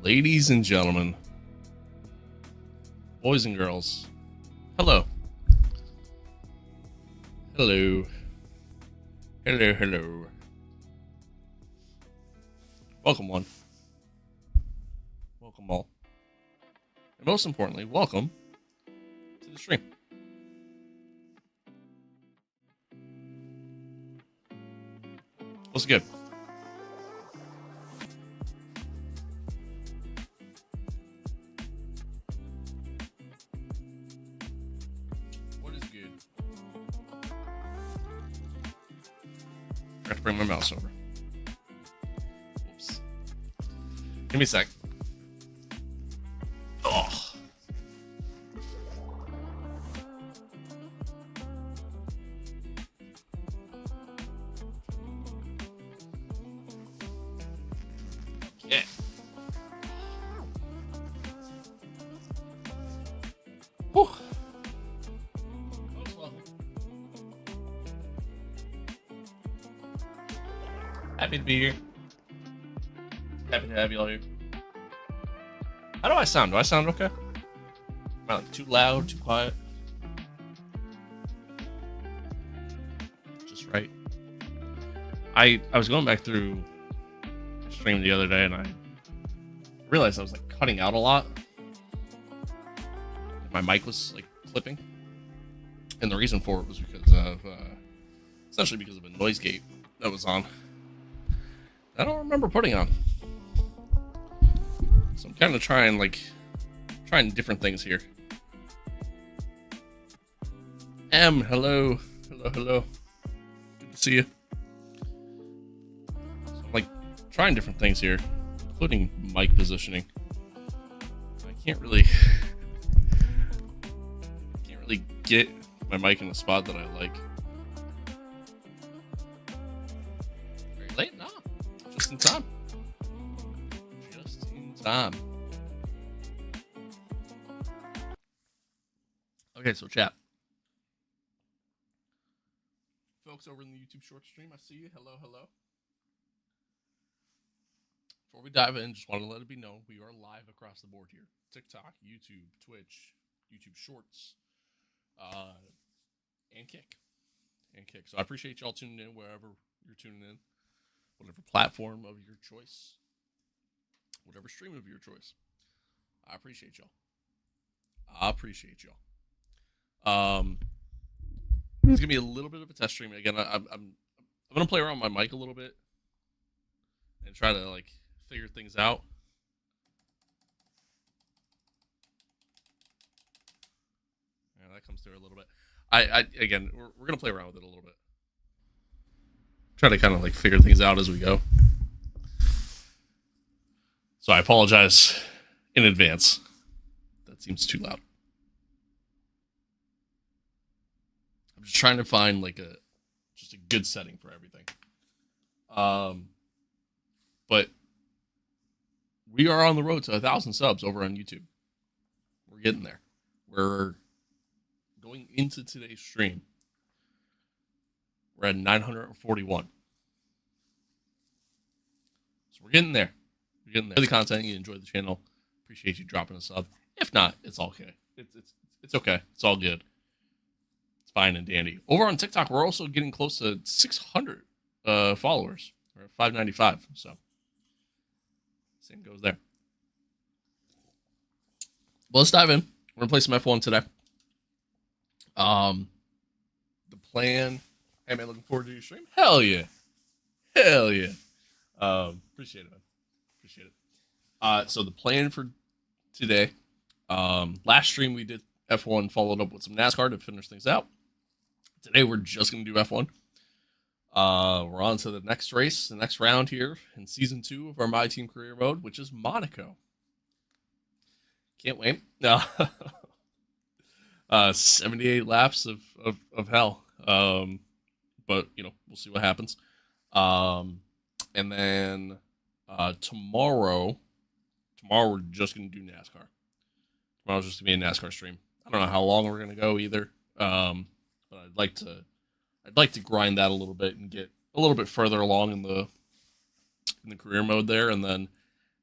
Ladies and gentlemen, boys and girls, hello. Hello. Hello, hello. Welcome one. Welcome all. And most importantly, welcome to the stream. What's good? What is good? I have to bring my mouse over. Oops. Give me a sec. Oh. Yeah. Whew. Happy to be here. Happy to have you all here. How do I sound? Do I sound okay? Am I like too loud, too quiet? Just right. I was going back through the stream the other day and I realized I was like cutting out a lot. My mic was like clipping. And the reason for it was because of essentially because of a noise gate that was on. I don't remember putting on. So I'm kind of trying different things here. Hello. Hello. Good to see you. So I'm like trying different things here, including mic positioning. I can't really get my mic in a spot that I like. Very late? No. Just in time. Just in time. Okay, so chat. Folks over in the YouTube short stream, I see you. Hello. Before we dive in, just want to let it be known we are live across the board here. TikTok, YouTube, Twitch, YouTube Shorts, and Kick. So I appreciate y'all tuning in wherever you're tuning in. Whatever platform of your choice. Whatever stream of your choice. I appreciate y'all. It's gonna be a little bit of a test stream. Again, I'm gonna play around with my mic a little bit and try to like figure things out. Yeah, that comes through a little bit. Again, we're gonna play around with it a little bit. Try to kind of like figure things out as we go. So I apologize in advance. That seems too loud. I'm just trying to find like just a good setting for everything. But we are on the road to 1,000 subs over on YouTube. We're getting there. We're going into today's stream. We're at 941. So we're getting there. Enjoy the content. You enjoy the channel. Appreciate you dropping a sub. If not, it's okay. It's okay. It's all good. It's fine and dandy. Over on TikTok, we're also getting close to 600 followers. We're at 595. So same goes there. Well, let's dive in. We're gonna play some F1 today. The plan. Hey man, looking forward to your stream. Hell yeah. Appreciate it, man. Appreciate it. So the plan for today. Last stream we did F1, followed up with some NASCAR to finish things out. Today we're just gonna do F1. We're on to the next race, the next round here in season 2 of our Myteam career mode, which is Monaco. Can't wait. 78 laps of hell. But you know, we'll see what happens. And then tomorrow we're just gonna do NASCAR. Tomorrow's just gonna be a NASCAR stream. I don't know how long we're gonna go either. But I'd like to grind that a little bit and get a little bit further along in the career mode there, and then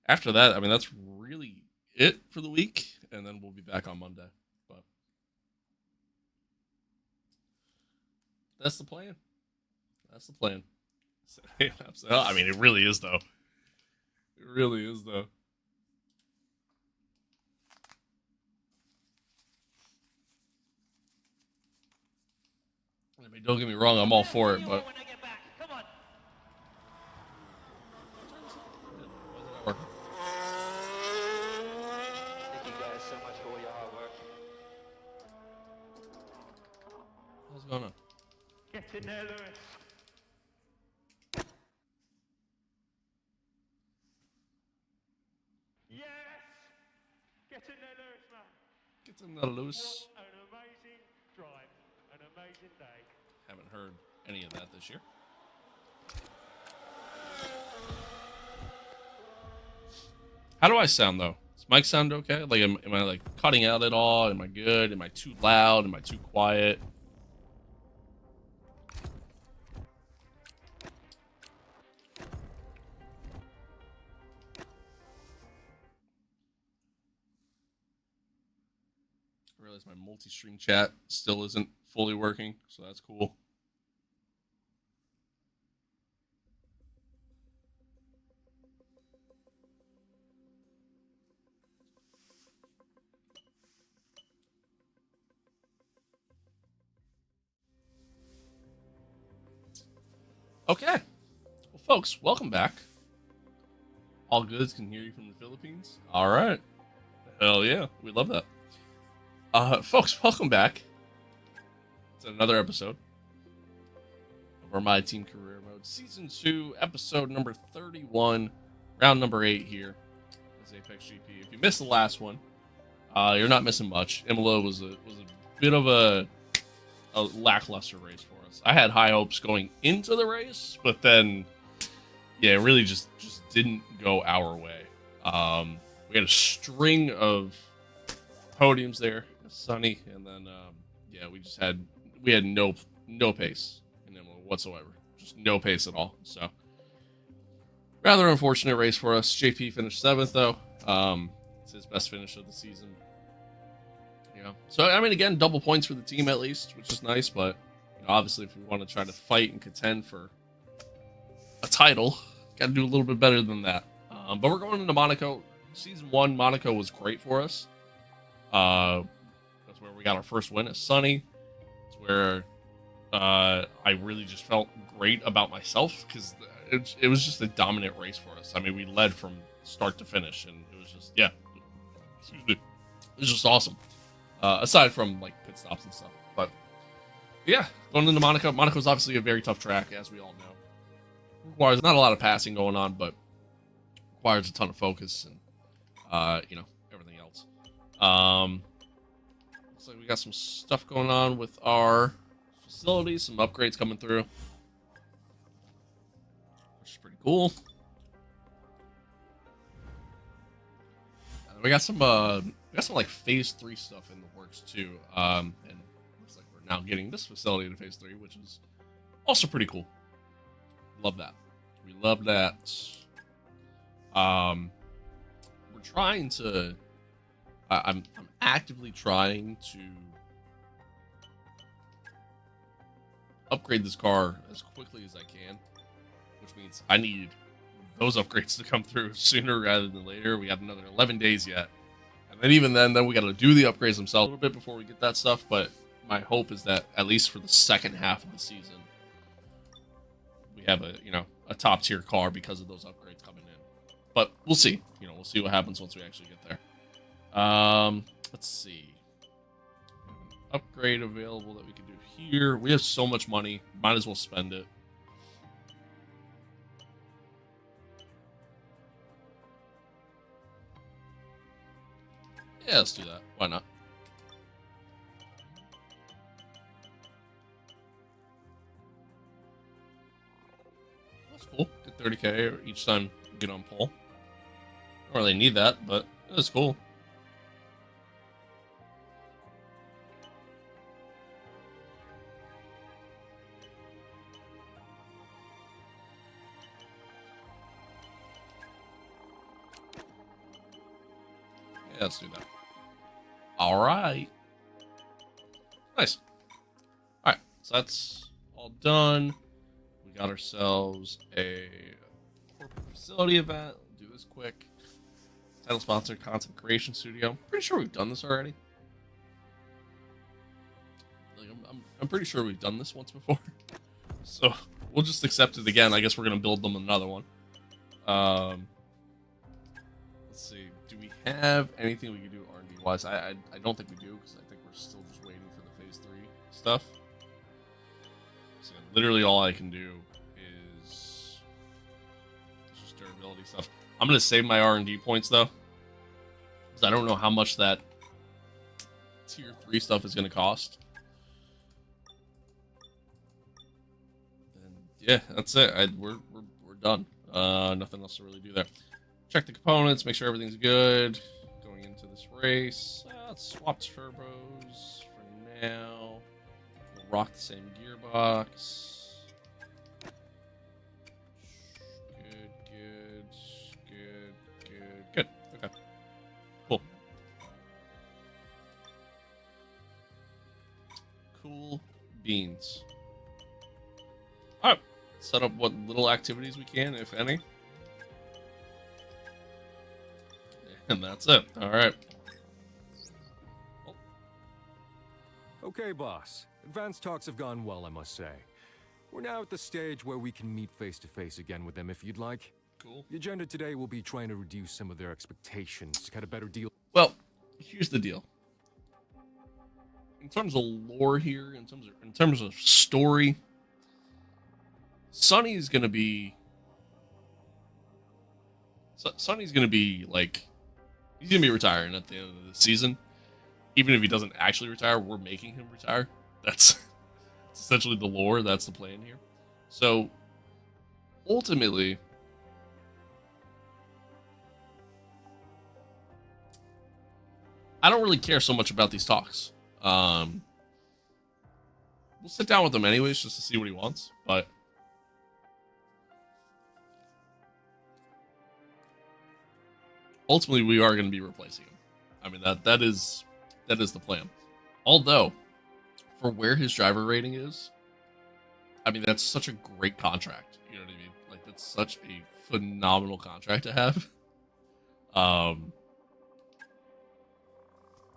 after that, I mean, that's really it for the week, and then we'll be back on Monday. But that's the plan. That's the plan. I mean, it really is, though. It really is, though. I mean, don't get me wrong, I'm all for it, but. Thank you guys so much for all your hard work. What's going on? Get in there, Lewis. Yes! Get in there, Lewis, man. Get in there, Lewis. What an amazing drive. An amazing day. Haven't heard any of that this year. How do I sound, though? Does Mike sound okay? Like, am I, like, cutting out at all? Am I good? Am I too loud? Am I too quiet? I realize my multi-stream chat still isn't fully working, so that's cool. Okay. Well, folks, welcome back. All goods can hear you from the Philippines. All right. Hell yeah. We love that. Folks, welcome back to another episode of our Myteam Career Mode Season 2, episode number 31, round number 8 here as Apex GP. If you missed the last one, you're not missing much. Imola was a bit of a lackluster race for us. I had high hopes going into the race, but then, yeah, it really just didn't go our way. We had a string of podiums there, sunny, and then yeah, we had no pace in Imola whatsoever, just no pace at all. So rather unfortunate race for us. JP finished 7th though. It's his best finish of the season. Yeah. So I mean, again, double points for the team at least, which is nice. But you know, obviously, if we want to try to fight and contend for a title, got to do a little bit better than that. But we're going into Monaco. Season 1, Monaco was great for us. That's where we got our first win. It's sunny. It's where I really just felt great about myself because it was just a dominant race for us. I mean, we led from start to finish, and it was just it was just awesome. Aside from like pit stops and stuff, but yeah, going into Monaco. Monaco is obviously a very tough track, as we all know. Requires not a lot of passing going on, but requires a ton of focus and you know, everything else. Looks like we got some stuff going on with our facilities, some upgrades coming through, which is pretty cool. We got some like phase 3 stuff in the works too. And looks like we're now getting this facility to phase 3, which is also pretty cool. Love that. We love that. We're trying to. I'm actively trying to upgrade this car as quickly as I can, which means I need those upgrades to come through sooner rather than later. We got another 11 days yet, and then even then we got to do the upgrades themselves a little bit before we get that stuff. But my hope is that at least for the second half of the season, we have a top tier car because of those upgrades coming in. But we'll see. We'll see what happens once we actually get there. Let's see. Upgrade available that we can do here. We have so much money. Might as well spend it. Yeah, let's do that. Why not? That's cool. Get 30k each time you get on pole. Don't really need that, but it's cool. Yeah, let's do that. All right. Nice. All right, so that's all done. We got ourselves a corporate facility event. We'll do this quick. Title sponsor, Content Creation Studio. Pretty sure we've done this already. Like, I'm pretty sure we've done this once before. So we'll just accept it again. I guess we're gonna build them another one. Let's see. Do we have anything we can do R&D wise? I don't think we do, because I think we're still just waiting for the phase 3 stuff. So literally all I can do is just durability stuff. I'm gonna save my R&D points though, because I don't know how much that tier 3 stuff is gonna cost. And yeah, that's it. We're done. Nothing else to really do there. Check the components, make sure everything's good going into this race. Let's swap turbos for now. We'll rock the same gearbox. Good. Okay. Cool. Cool beans. Alright. Set up what little activities we can, if any. And that's it. Alright. Okay, boss. Advanced talks have gone well, I must say. We're now at the stage where we can meet face-to-face again with them if you'd like. Cool. The agenda today will be trying to reduce some of their expectations to get a better deal. Well, here's the deal. In terms of lore here, in terms of story, Sonny's gonna be like, he's gonna be retiring at the end of the season. Even if he doesn't actually retire, we're making him retire. That's essentially the lore. That's the plan here. So ultimately, I don't really care so much about these talks. We'll sit down with him anyways just to see what he wants, but ultimately we are going to be replacing him. I mean, that is the plan. Although, for where his driver rating is, I mean, that's such a great contract. You know what I mean? Like, that's such a phenomenal contract to have.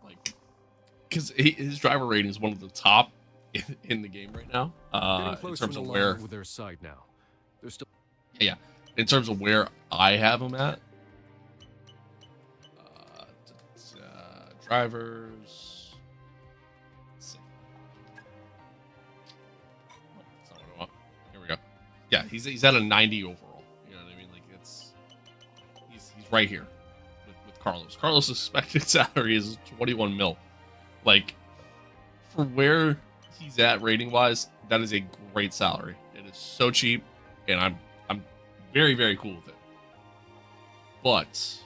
Like, because his driver rating is one of the top in the game right now. In terms of where with their side now. They're still yeah, in terms of where I have him at. Drivers. Let's see. Oh, that's not what I want. Here we go. Yeah, he's at a 90 overall. You know what I mean? Like, he's right here with Carlos. Carlos' expected salary is 21 mil. Like, for where he's at rating wise, that is a great salary. It is so cheap, and I'm very, very cool with it. But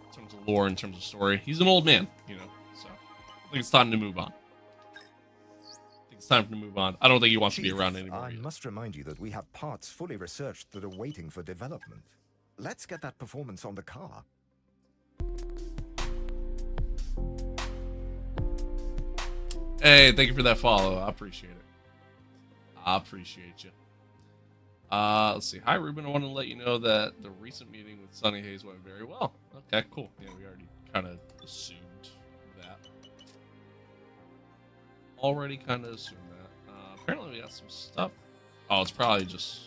in terms of lore, in terms of story, he's an old man, you know. So I think it's time to move on. I don't think he wants to be around anymore. I must remind you that we have parts fully researched that are waiting for development. Let's get that performance on the car. Hey, thank you for that follow. I appreciate it. I appreciate you. Let's see. Hi, Ruben. I want to let you know that the recent meeting with Sunny Hayes went very well. Okay, cool. Yeah, we already kind of assumed that. Apparently we got some stuff. Oh, it's probably just...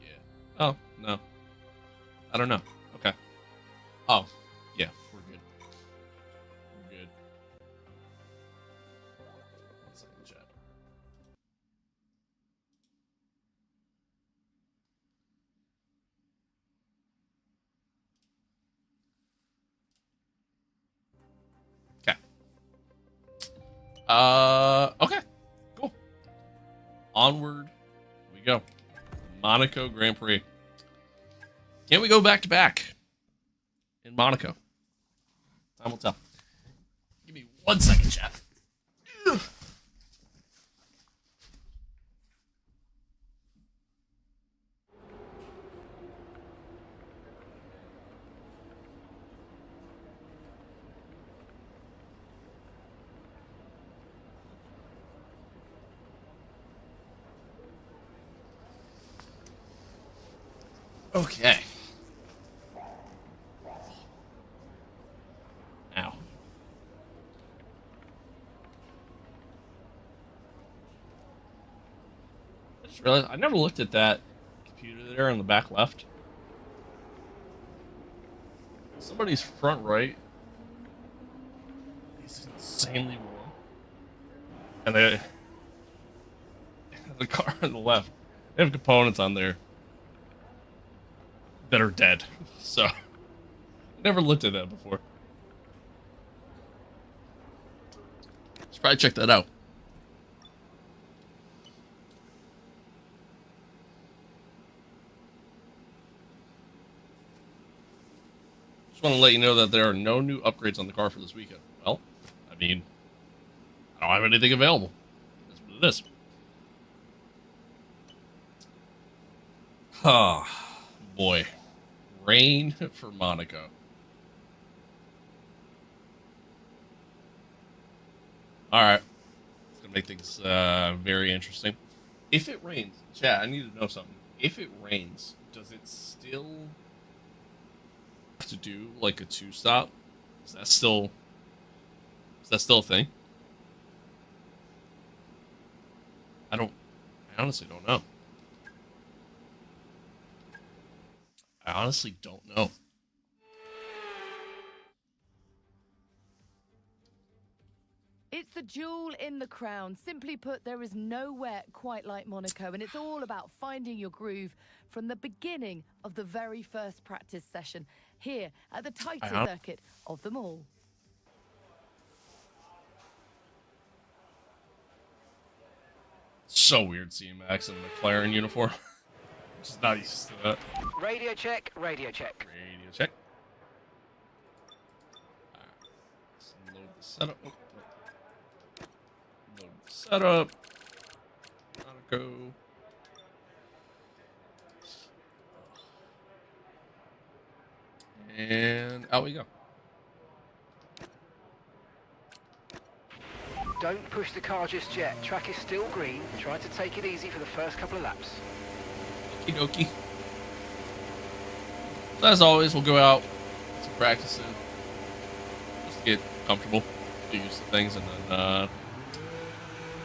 Yeah. Oh, no. I don't know. Okay. Oh, yeah. We're good. We're good. One second, chat. Okay. Cool. Onward we go. Monaco Grand Prix. Can we go back to back in Monaco? Time will tell. Give me 1 second, chat. Okay. Ow. I just realized I never looked at that computer there on the back left. Somebody's front right is insanely warm. And the car on the left, they have components on there that are dead. So, I never looked at that before. Should probably check that out. Just want to let you know that there are no new upgrades on the car for this weekend. Well, I mean, I don't have anything available. That's what it is. Ah, boy. Rain for Monaco. Alright. It's going to make things very interesting. If it rains, chat, I need to know something. If it rains, does it still have to do like a 2-stop? Is that still a thing? I honestly don't know. I honestly don't know. It's the jewel in the crown. Simply put, there is nowhere quite like Monaco, and it's all about finding your groove from the beginning of the very first practice session here at the tightest circuit of them all. So weird seeing Max in a McLaren uniform. Just not used to that. Radio check, radio check. Radio check. Alright. Let's load the setup. Oh, load the setup. Monaco. And out we go. Don't push the car just yet. Track is still green. Try to take it easy for the first couple of laps. Okie dokie. So as always, we'll go out, get some practice in, just to get comfortable, get used to things, and then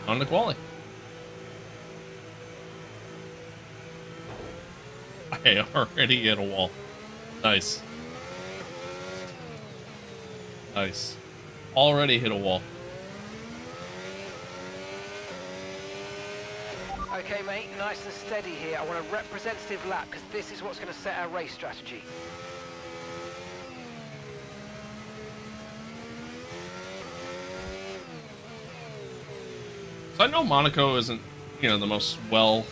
on to quali. I already hit a wall. Nice. Nice. Already hit a wall. Okay, mate, nice and steady here. I want a representative lap because this is what's going to set our race strategy. So I know Monaco isn't, the most well-liked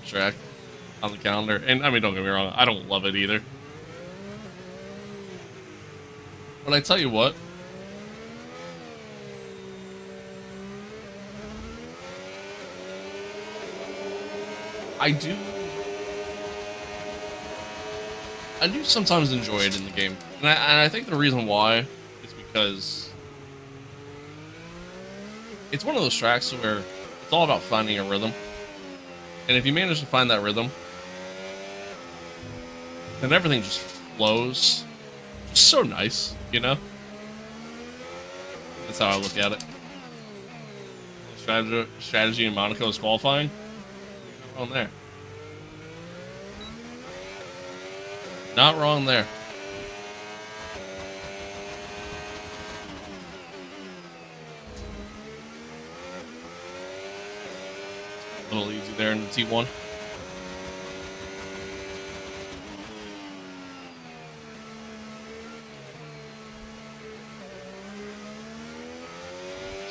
track on the calendar, and I mean, don't get me wrong, I don't love it either. But I tell you what, I do sometimes enjoy it in the game, and I think the reason why is because it's one of those tracks where it's all about finding a rhythm, and if you manage to find that rhythm, then everything just flows just so nice, That's how I look at it. Strategy in Monaco is qualifying. Not wrong there. Not wrong there. A little easy there in the T1.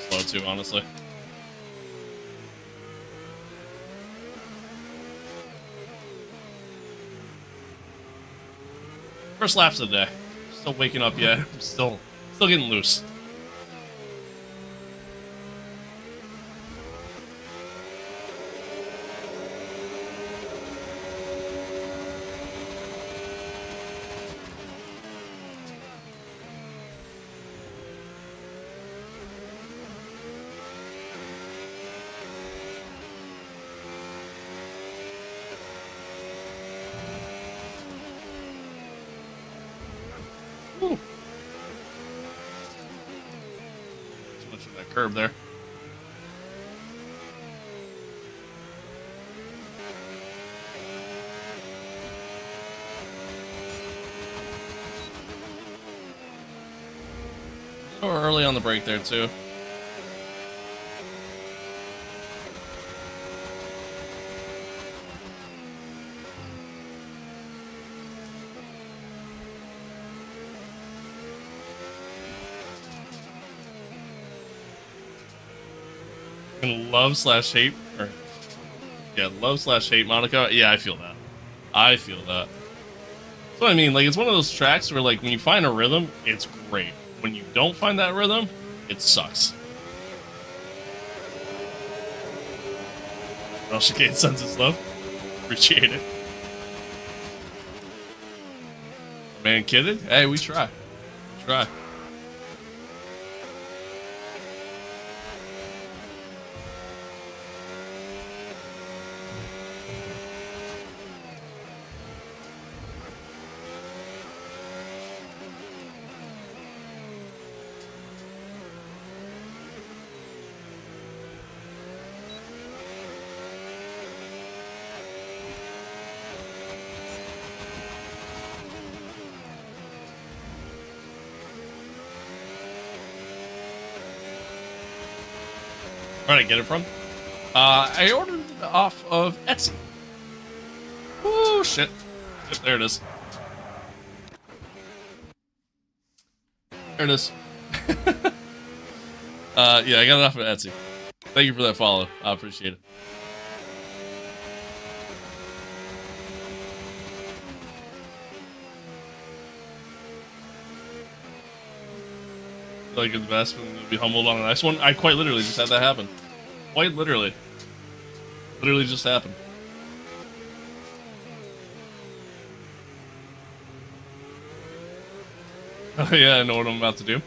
Slow too, honestly. First laps of the day. Still waking up yet. I'm still getting loose. that curb there. A little early on the brake there too. Love/hate, or yeah, love/hate Monaco. Yeah, I feel that. I feel that. That's what I mean. Like, it's one of those tracks where, like, when you find a rhythm, it's great. When you don't find that rhythm, it sucks. Well, Chicane sends his love. Appreciate it. Man, kidding? Hey, we try. We try. Where did I get it from? I ordered it off of Etsy. Oh shit. Yep, there it is. There it is. Yeah, I got it off of Etsy. Thank you for that follow. I appreciate it. Like it's best when you be humbled on a nice one. I quite literally just had that happen. Quite literally. Literally just happened. Oh yeah, I know what I'm about to do.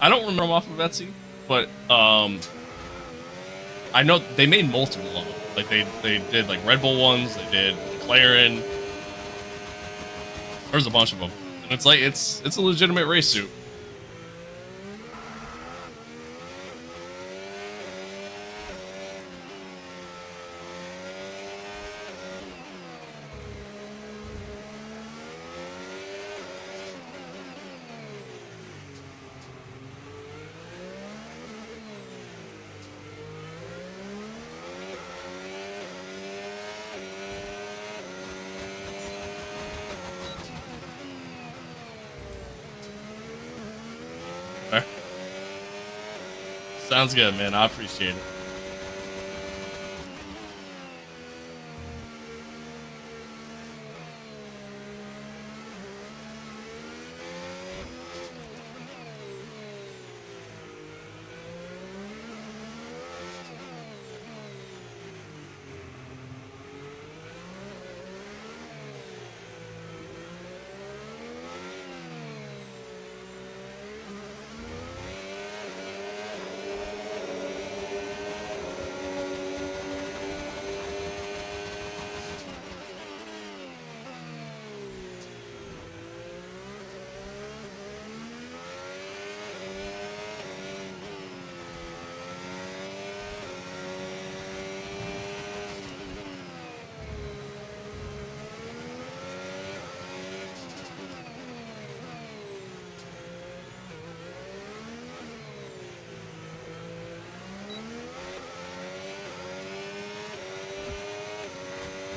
I don't remember them off of Etsy, but I know they made multiple of them. Like they did like Red Bull ones, they did McLaren. There's a bunch of them, and it's like it's a legitimate race suit. Sounds good, man. I appreciate it.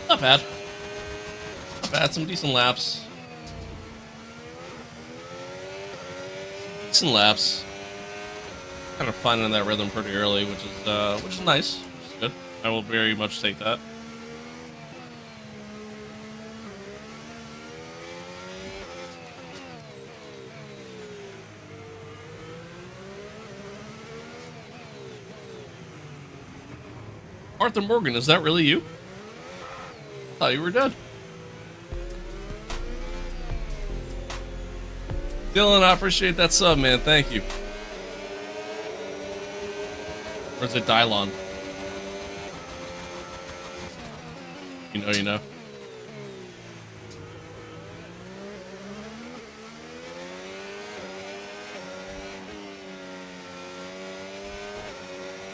Not bad. Not bad. Some decent laps. Decent laps. Kind of finding that rhythm pretty early, which is nice. Which is good. I will very much take that. Arthur Morgan, is that really you? I thought you were dead. Dylan, I appreciate that sub, man. Thank you. Or is it Dylon? You know, you know.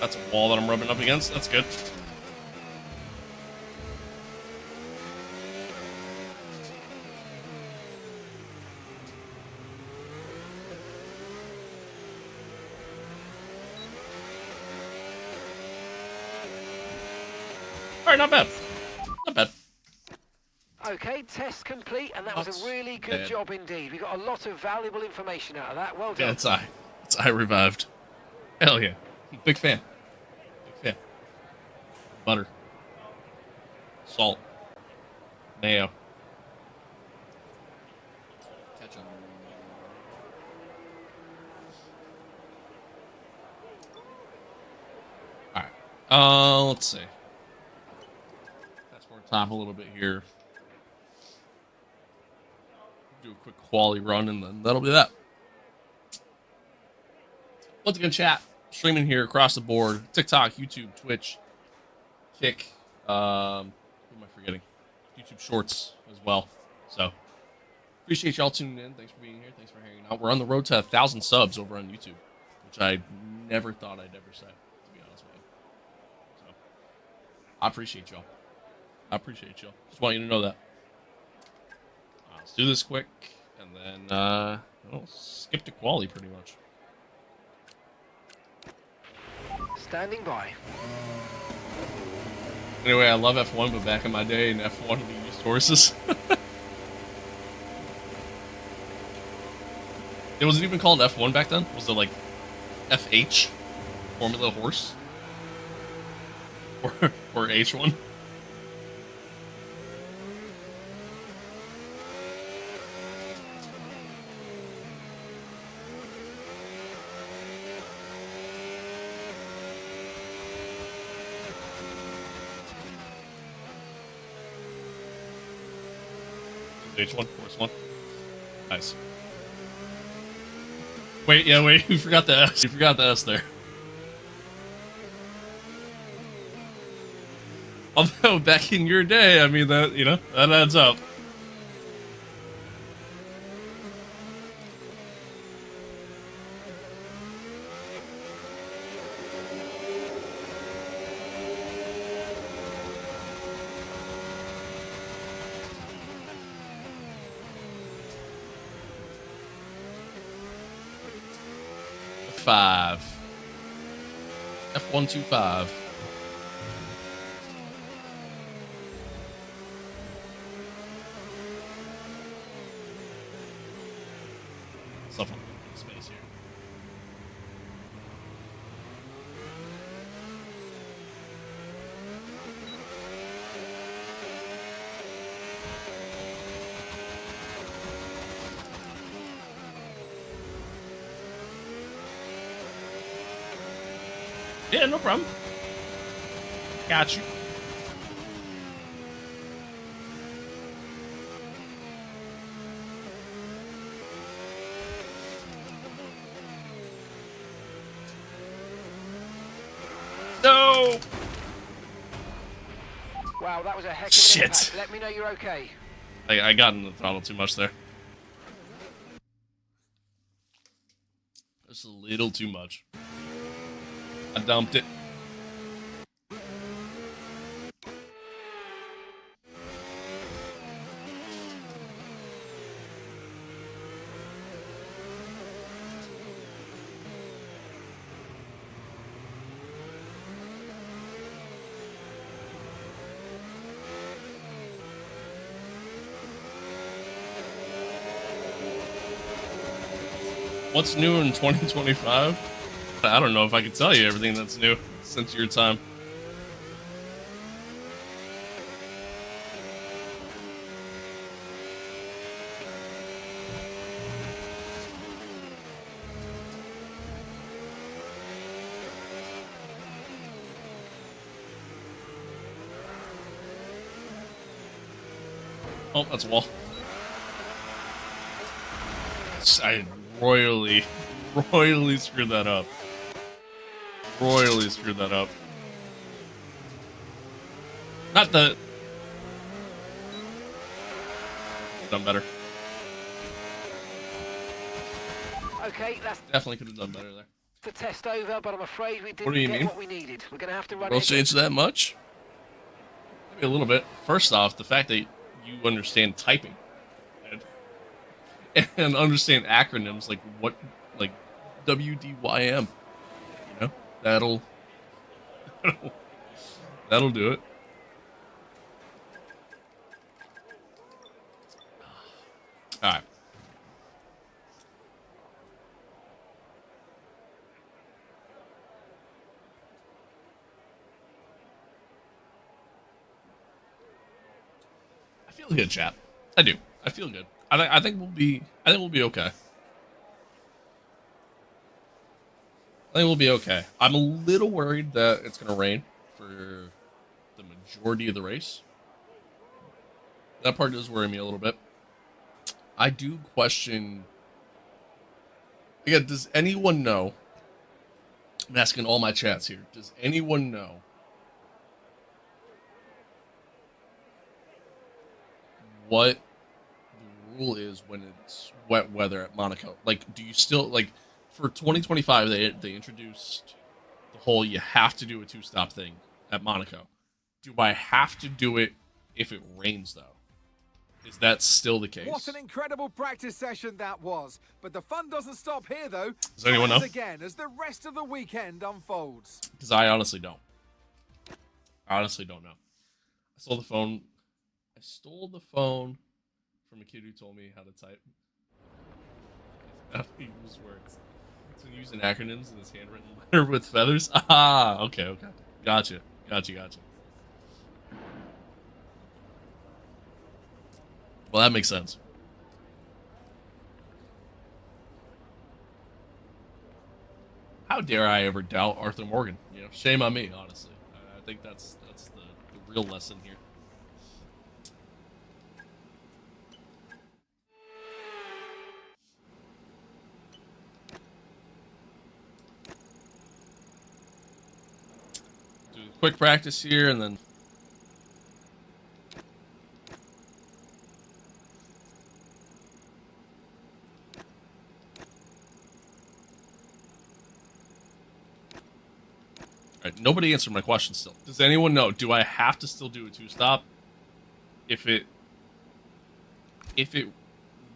That's a wall that I'm rubbing up against. That's good. All right, not bad. Not bad. Okay, test complete, and that was a really good job indeed. We got a lot of valuable information out of that. Well done. Yeah, it's I. It's I revived. Hell yeah. Big fan. Big fan. Butter. Salt. Mayo. Ketchup. Alright. Let's see. Fast forward time a little bit here. Do a quick quality run, and then that'll be that. Once again, chat. Streaming here across the board. TikTok, YouTube, Twitch, Kick. Who am I forgetting? YouTube Shorts as well. So, appreciate y'all tuning in. Thanks for being here. Thanks for hanging out. We're on the road to 1,000 subs over on YouTube, which I never thought I'd ever say, to be honest with you. So, I appreciate y'all. I appreciate y'all. Just want you to know that. Let's do this quick, and then we'll skip to quali pretty much. Standing by. Anyway, I love F1, but back in my day in F1, we used horses. It wasn't even called F1 back then. Was it like FH? Formula Horse? Or H1? H1, Horse 1. Nice. Wait, yeah, wait, you forgot the S. You forgot the S there. Although, back in your day, I mean, that, you know, that adds up. F125. Stuff on space here. Yeah, no problem. Got you. No! Wow, that was a heck of an Shit. impact. Let me know you're okay. I got in the throttle too much there. Just a little too much. I dumped it. What's new in 2025? I don't know if I can tell you everything that's new since your time. Oh, that's a wall. I royally screwed that up. Royally screwed that up. Not the... Done better. Okay, that's... Definitely could have done better there. The test over, but I'm afraid we What do didn't you get mean? what we needed. We're going to have to run World it again. changed that much? Maybe a little bit. First off, the fact that you understand typing and understand acronyms like what, like WDYM, you know, that'll do it. All right. I feel good, chat. I do. I feel good. I think we'll be okay. I think we'll be okay. I'm a little worried that it's gonna rain for the majority of the race. That part does worry me a little bit. I do question. Again, does anyone know? I'm asking all my chats here. Does anyone know what the rule is when it's wet weather at Monaco? Like, do you still like for 2025? They introduced the whole you have to do a 2-stop thing at Monaco. Do I have to do it if it rains though? Is that still the case? What an incredible practice session that was. But the fun doesn't stop here, though. Does anyone know? Again, as the rest of the weekend unfolds. Because I honestly don't. I honestly don't know. I stole the phone. I stole the phone from a kid who told me how to type. That's how he use words. So using acronyms in his handwritten letter with feathers. Ah, okay. Gotcha. Well, that makes sense. How dare I ever doubt Arthur Morgan? You know, shame on me, honestly. I think that's the real lesson here. Do a quick practice here, and then. Alright, nobody answered my question still. Does anyone know? Do I have to still do a 2-stop? If it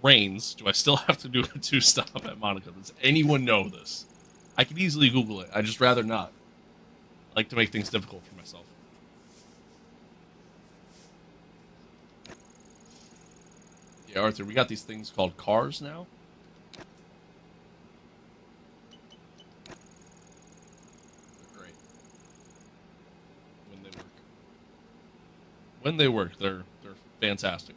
rains, do I still have to do a 2-stop at Monaco? Does anyone know this? I could easily Google it. I'd just rather not. I like to make things difficult for myself. Yeah, Arthur, we got these things called cars now. When they work, they're fantastic.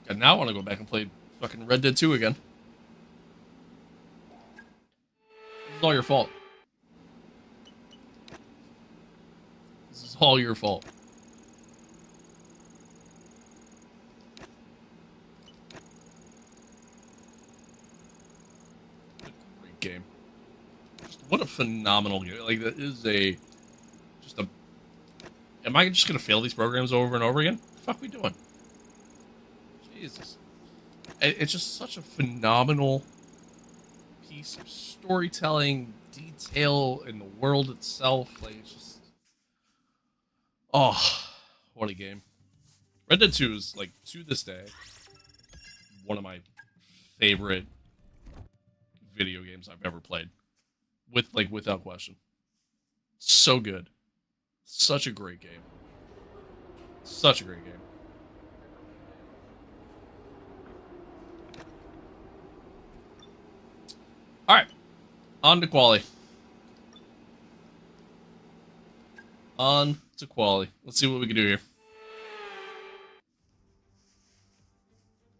And now I want to go back and play fucking Red Dead 2 again. This is all your fault. This is all your fault. Game. What a phenomenal game. Like, that is am I just gonna fail these programs over and over again? What the fuck are we doing? Jesus. It's just such a phenomenal piece of storytelling, detail in the world itself. Like, it's just, oh, what a game. Red Dead 2 is, like, to this day, one of my favorite video games I've ever played, without question. So good. Such a great game. Such a great game. All right, on to quali. On to quali. Let's see what we can do here.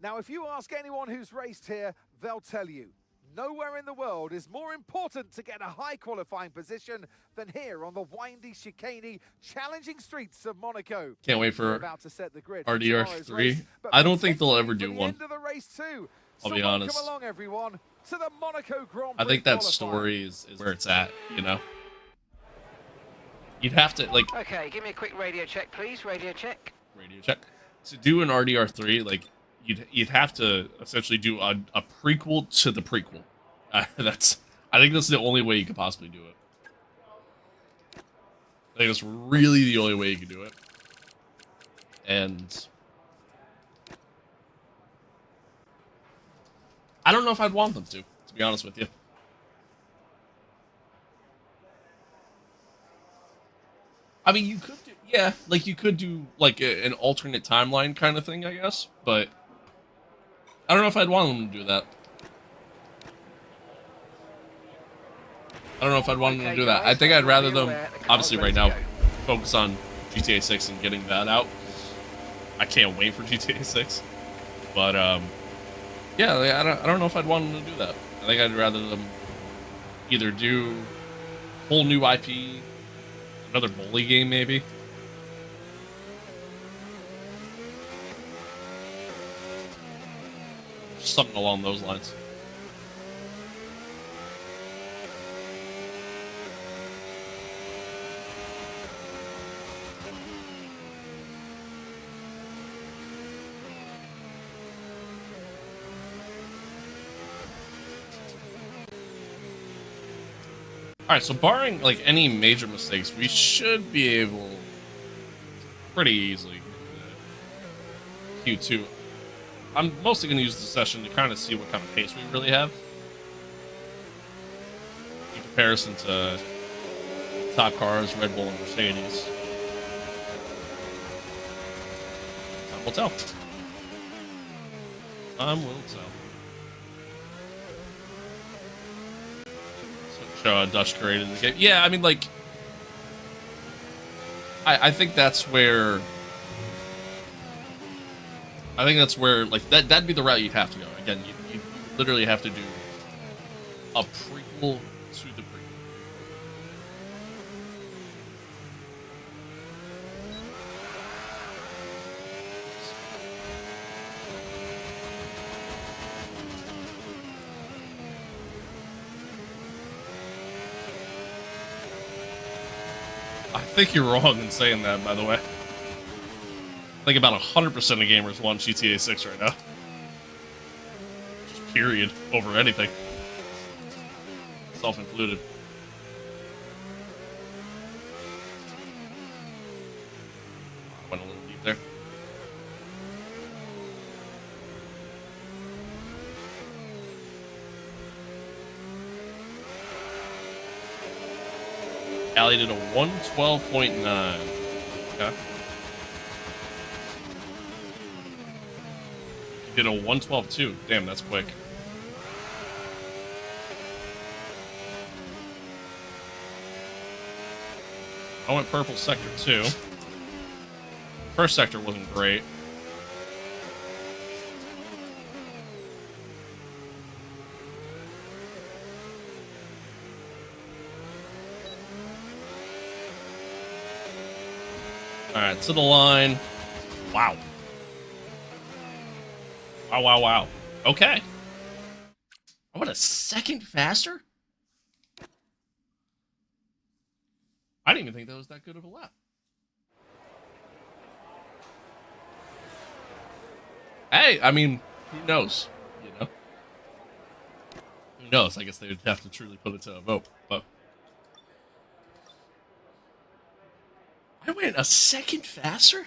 Now, if you ask anyone who's raced here, they'll tell you, nowhere in the world is more important to get a high qualifying position than here on the windy, chicaney, challenging streets of Monaco. Can't wait for about to set the grid RDR3. I don't think they'll ever do one. I'll be honest. Come along, everyone. to the Monaco Grand I Prix. think that qualifier. story is where it's at, you know? You'd have to, like... Okay, give me a quick radio check, please. Radio check. Radio check. To do an RDR3, like, you'd have to essentially do a prequel to the prequel. I think that's the only way you could possibly do it. I think that's really the only way you could do it. And... I don't know if I'd want them to be honest with you. I mean, you could do, yeah, like, you could do, like, an alternate timeline kind of thing, I guess, but I don't know if I'd want them to do that. I don't know if I'd want them to do that. I think I'd rather them, obviously right now, focus on GTA 6 and getting that out. I can't wait for GTA 6. But, yeah, I don't know if I'd want them to do that. I think I'd rather them either do whole new IP, another bully game maybe. Something along those lines. Alright, so barring, like, any major mistakes, we should be able pretty easily Q2. I'm mostly going to use the session to kind of see what kind of pace we really have. In comparison to top cars, Red Bull, and Mercedes. Time will tell. Time will tell. Dutch created the game. Yeah, I mean, like, I think that's where, like, that'd be the route you'd have to go. Again, you literally have to do a prequel to the prequel. I think you're wrong in saying that, by the way. I think about 100% of gamers want GTA 6 right now. Just period, over anything. Self-included. Went a little deep there. Allie did a 112.9. Okay. He did a 112.2. Damn, that's quick. I went purple sector 2. First sector wasn't great. Alright, to the line. Wow. Wow, wow, wow. Okay. I went a second faster? I didn't even think that was that good of a lap. Hey, I mean, who knows? You know? Who knows? I guess they would have to truly put it to a vote, but... I went a second faster?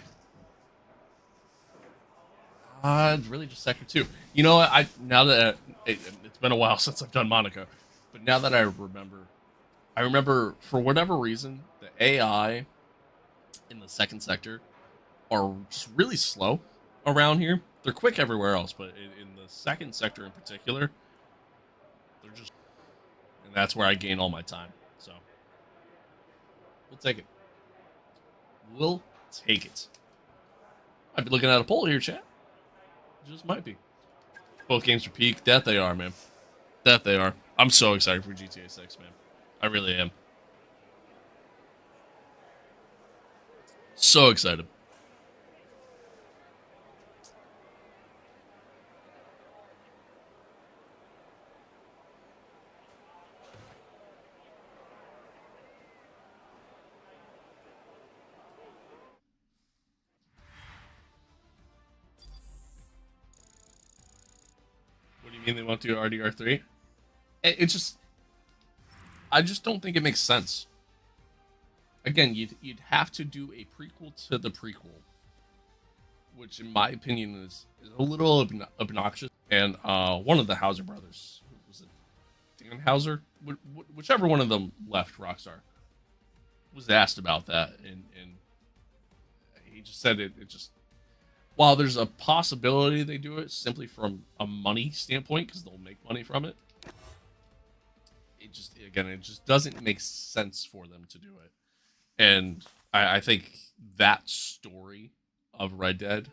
Really just sector 2. You know what? Now that it's been a while since I've done Monaco, but now that I remember for whatever reason the AI in the second sector are just really slow around here. They're quick everywhere else, but in the second sector in particular, they're just, and that's where I gain all my time. So we'll take it. We'll take it. Might be looking at a poll here, chat. Just might be. Both games are peak. That they are, man. That they are. I'm so excited for GTA 6, man. I really am. So excited. mean they won't do RDR3? It just, I just don't think it makes sense. Again, you'd have to do a prequel to the prequel, which in my opinion is a little obnoxious. And one of the Hauser brothers, who was it, Dan Hauser, whichever one of them left Rockstar, was asked about that, and he just said it just, while there's a possibility they do it simply from a money standpoint because they'll make money from it, it just doesn't make sense for them to do it. And I think that story of Red Dead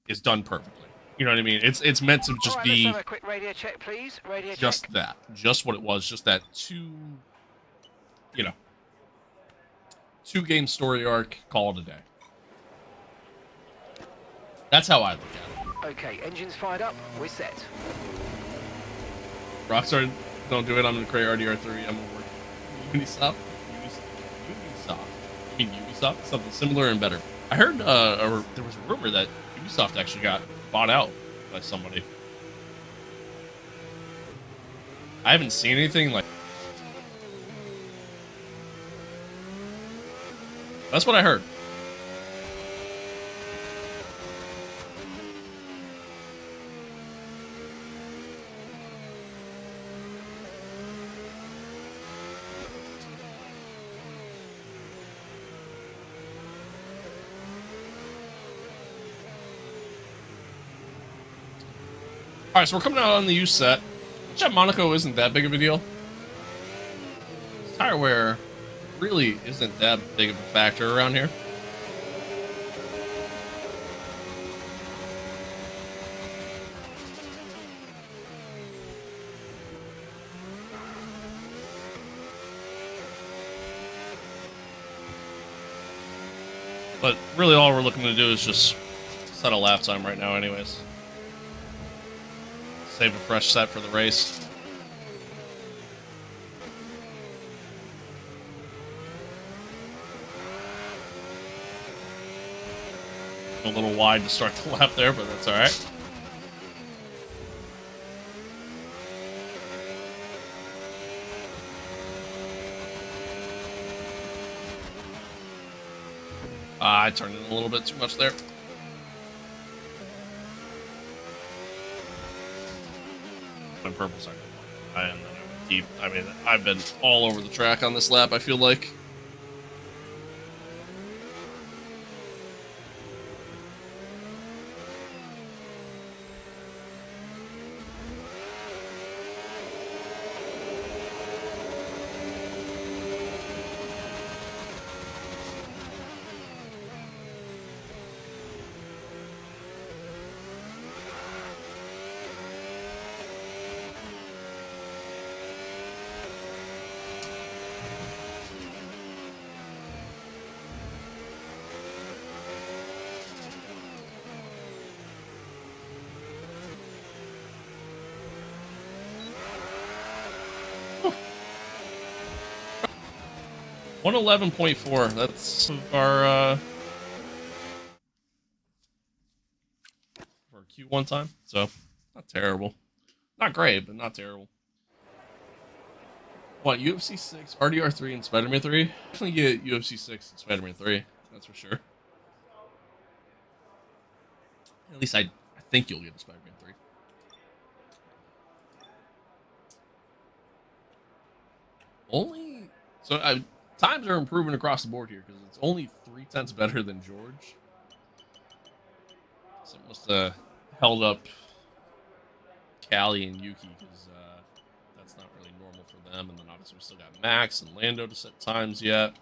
is done perfectly. You know what I mean? It's meant to just be, let's have a quick radio check, please. Radio just check. that, just what it was, just that two game story arc, call it a day. That's how I look at it. Okay, engines fired up. We're set. Rockstar don't do it. I'm gonna create RDR3. I'm gonna work Ubisoft. I mean Ubisoft, something similar and better. I heard, or there was a rumor that Ubisoft actually got bought out by somebody. I haven't seen anything like. That's what I heard. Alright, so we're coming out on the used set, which at Monaco isn't that big of a deal. Tire wear really isn't that big of a factor around here. But really all we're looking to do is just set a lap time right now anyways. Save a fresh set for the race. A little wide to start the lap there, but that's alright. I turned in a little bit too much there. On purpose, I am deep. I mean, I've been all over the track on this lap, I feel like. $111.4. That's our Q1 time. So not terrible. Not great, but not terrible. What, UFC 6, RDR 3, and Spider-Man 3? Definitely get UFC 6 and Spider-Man 3. That's for sure. At least I think you'll get a Spider-Man 3. Only so times are improving across the board here because it's only 0.3 better than George. So it must have held up Callie and Yuki because that's not really normal for them. And then obviously we still got Max and Lando to set times yet.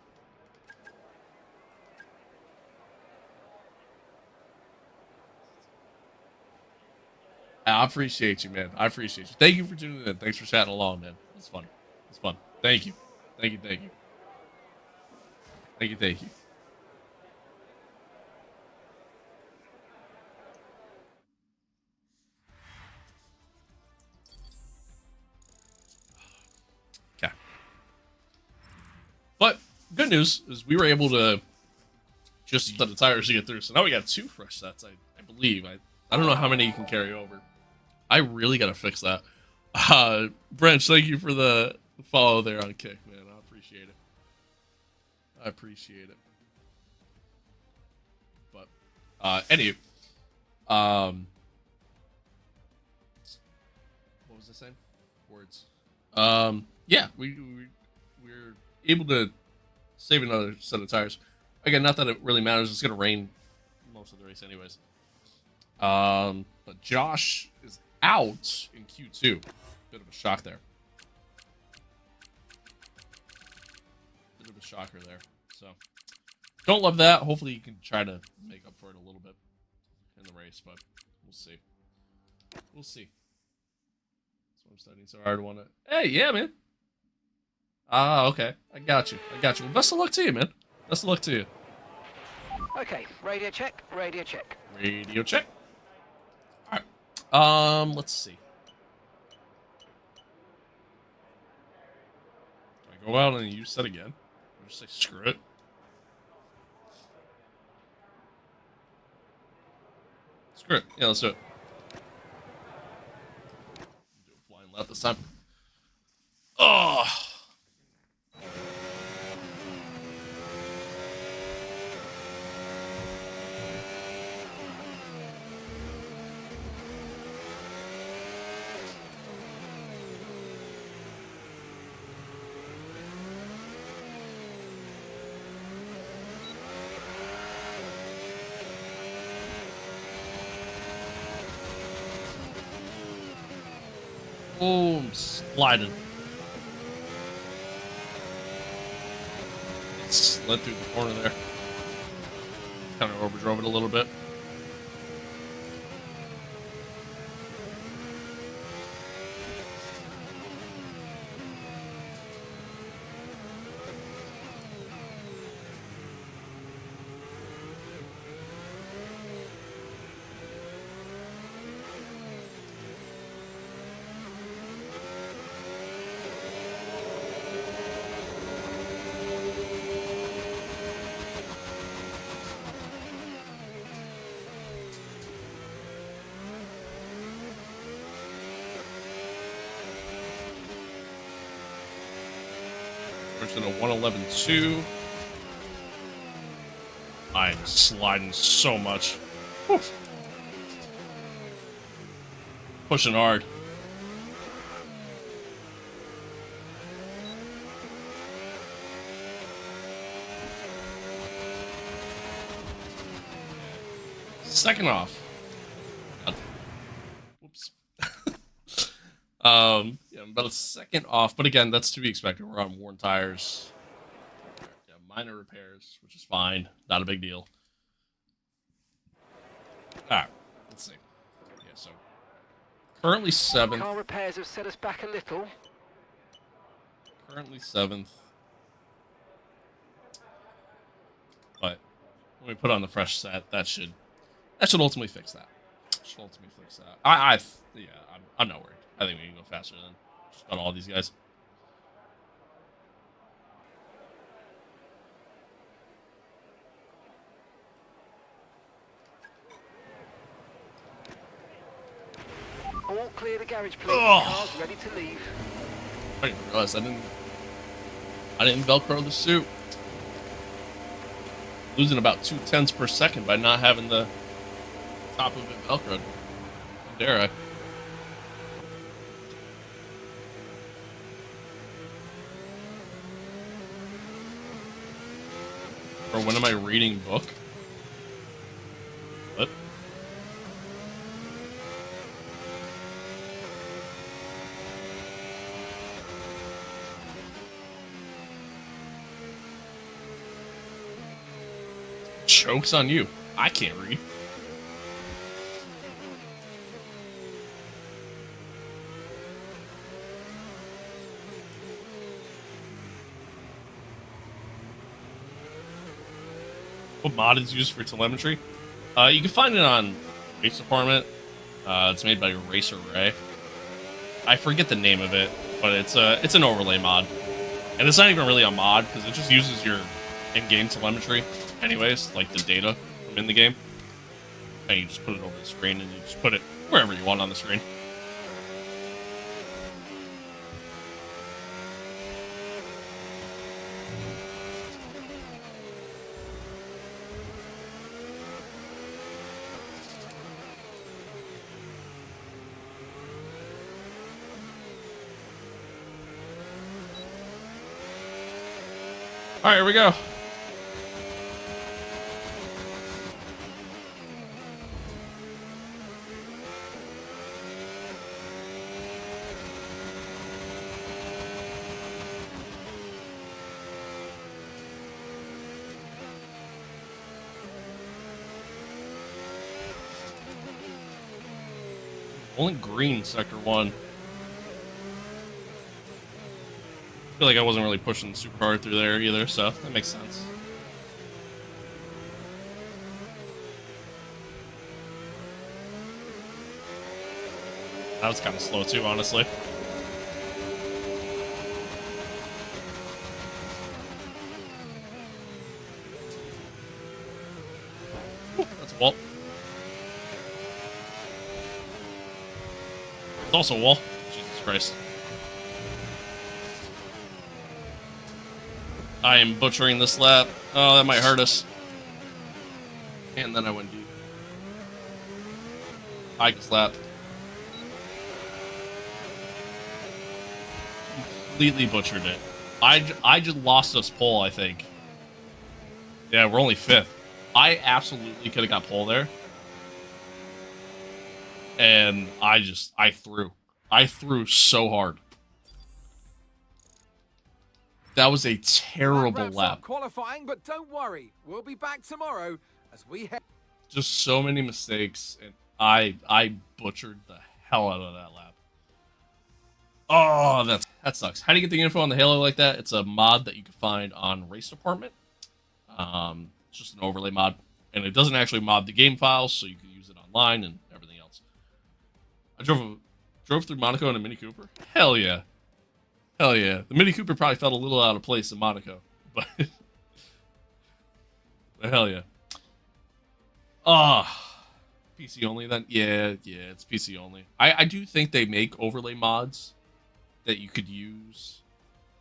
I appreciate you, man. I appreciate you. Thank you for tuning in. Thanks for chatting along, man. It's fun. It's fun. Thank you. Thank you. Thank you. Thank you. Thank you. Okay. But good news is we were able to just let the tires to get through. So now we got 2 fresh sets, I believe. I don't know how many you can carry over. I really gotta fix that. Branch, thank you for the follow there on Kick, man. I appreciate it. I appreciate it. But, anywho, what was I saying? Words. Yeah, we're able to save another set of tires. Again, not that it really matters. It's gonna rain most of the race, anyways. But Josh is out in Q2. Bit of a shock there. Bit of a shocker there. So, don't love that. Hopefully, you can try to make up for it a little bit in the race, but we'll see. We'll see. So I'm studying so hard. Want to? Hey, yeah, man. Ah, okay. I got you. Well, best of luck to you, man. Best of luck to you. Okay, radio check, radio check. Radio check. All right. Let's see. Do I go out and use that again? Or just say screw it? Screw it. Yeah, let's do it. Do a flying lap this time. Oh. Boom, sliding. Slid through the corner there. Kind of overdrove it a little bit. In a 111.2. I'm sliding so much. Whew. Pushing hard. Second off. Whoops. Yeah, I'm about a second off, but again, that's to be expected. We're on worn tires. Yeah, minor repairs, which is fine. Not a big deal. Alright, let's see. Yeah, so currently 7th. Car repairs have set us back a little. Currently 7th. But when we put on the fresh set, that should ultimately fix that. Yeah, I'm not worried. I think we can go faster than just about all these guys. All clear the garage, please. Ugh. Car's ready to leave. I didn't realize I didn't Velcro the suit. Losing about 0.2 per second by not having the top of it Velcroed. How dare I? Or when am I reading book? What? Joke's on you. I can't read. What mod is used for telemetry? You can find it on Race Department. It's made by Racer Ray. I forget the name of it, but it's an overlay mod, and it's not even really a mod because it just uses your in-game telemetry, anyways, like the data from in the game, and you just put it over the screen, and you just put it wherever you want on the screen. All right, here we go. Only green, sector 1. I feel like I wasn't really pushing super hard through there either, so that makes sense. That was kind of slow too, honestly. Ooh, that's a wall. It's also a wall. Jesus Christ. I am butchering this lap. Oh, that might hurt us. And then I went deep. Highest lap. Completely butchered it. I just lost us pole, I think. Yeah, we're only 5th. I absolutely could have got pole there. And I threw. I threw so hard. That was a terrible lap. Qualifying, but don't worry, we'll be back tomorrow as we head. Just so many mistakes, and I butchered the hell out of that lap. Oh, that sucks. How do you get the info on the Halo like that? It's a mod that you can find on Race Department. It's just an overlay mod, and it doesn't actually mod the game files, so you can use it online and everything else. I drove through Monaco in a Mini Cooper. Hell yeah. Hell yeah. The Mini Cooper probably felt a little out of place in Monaco, but hell yeah. PC only then? Yeah, it's PC only. I do think they make overlay mods that you could use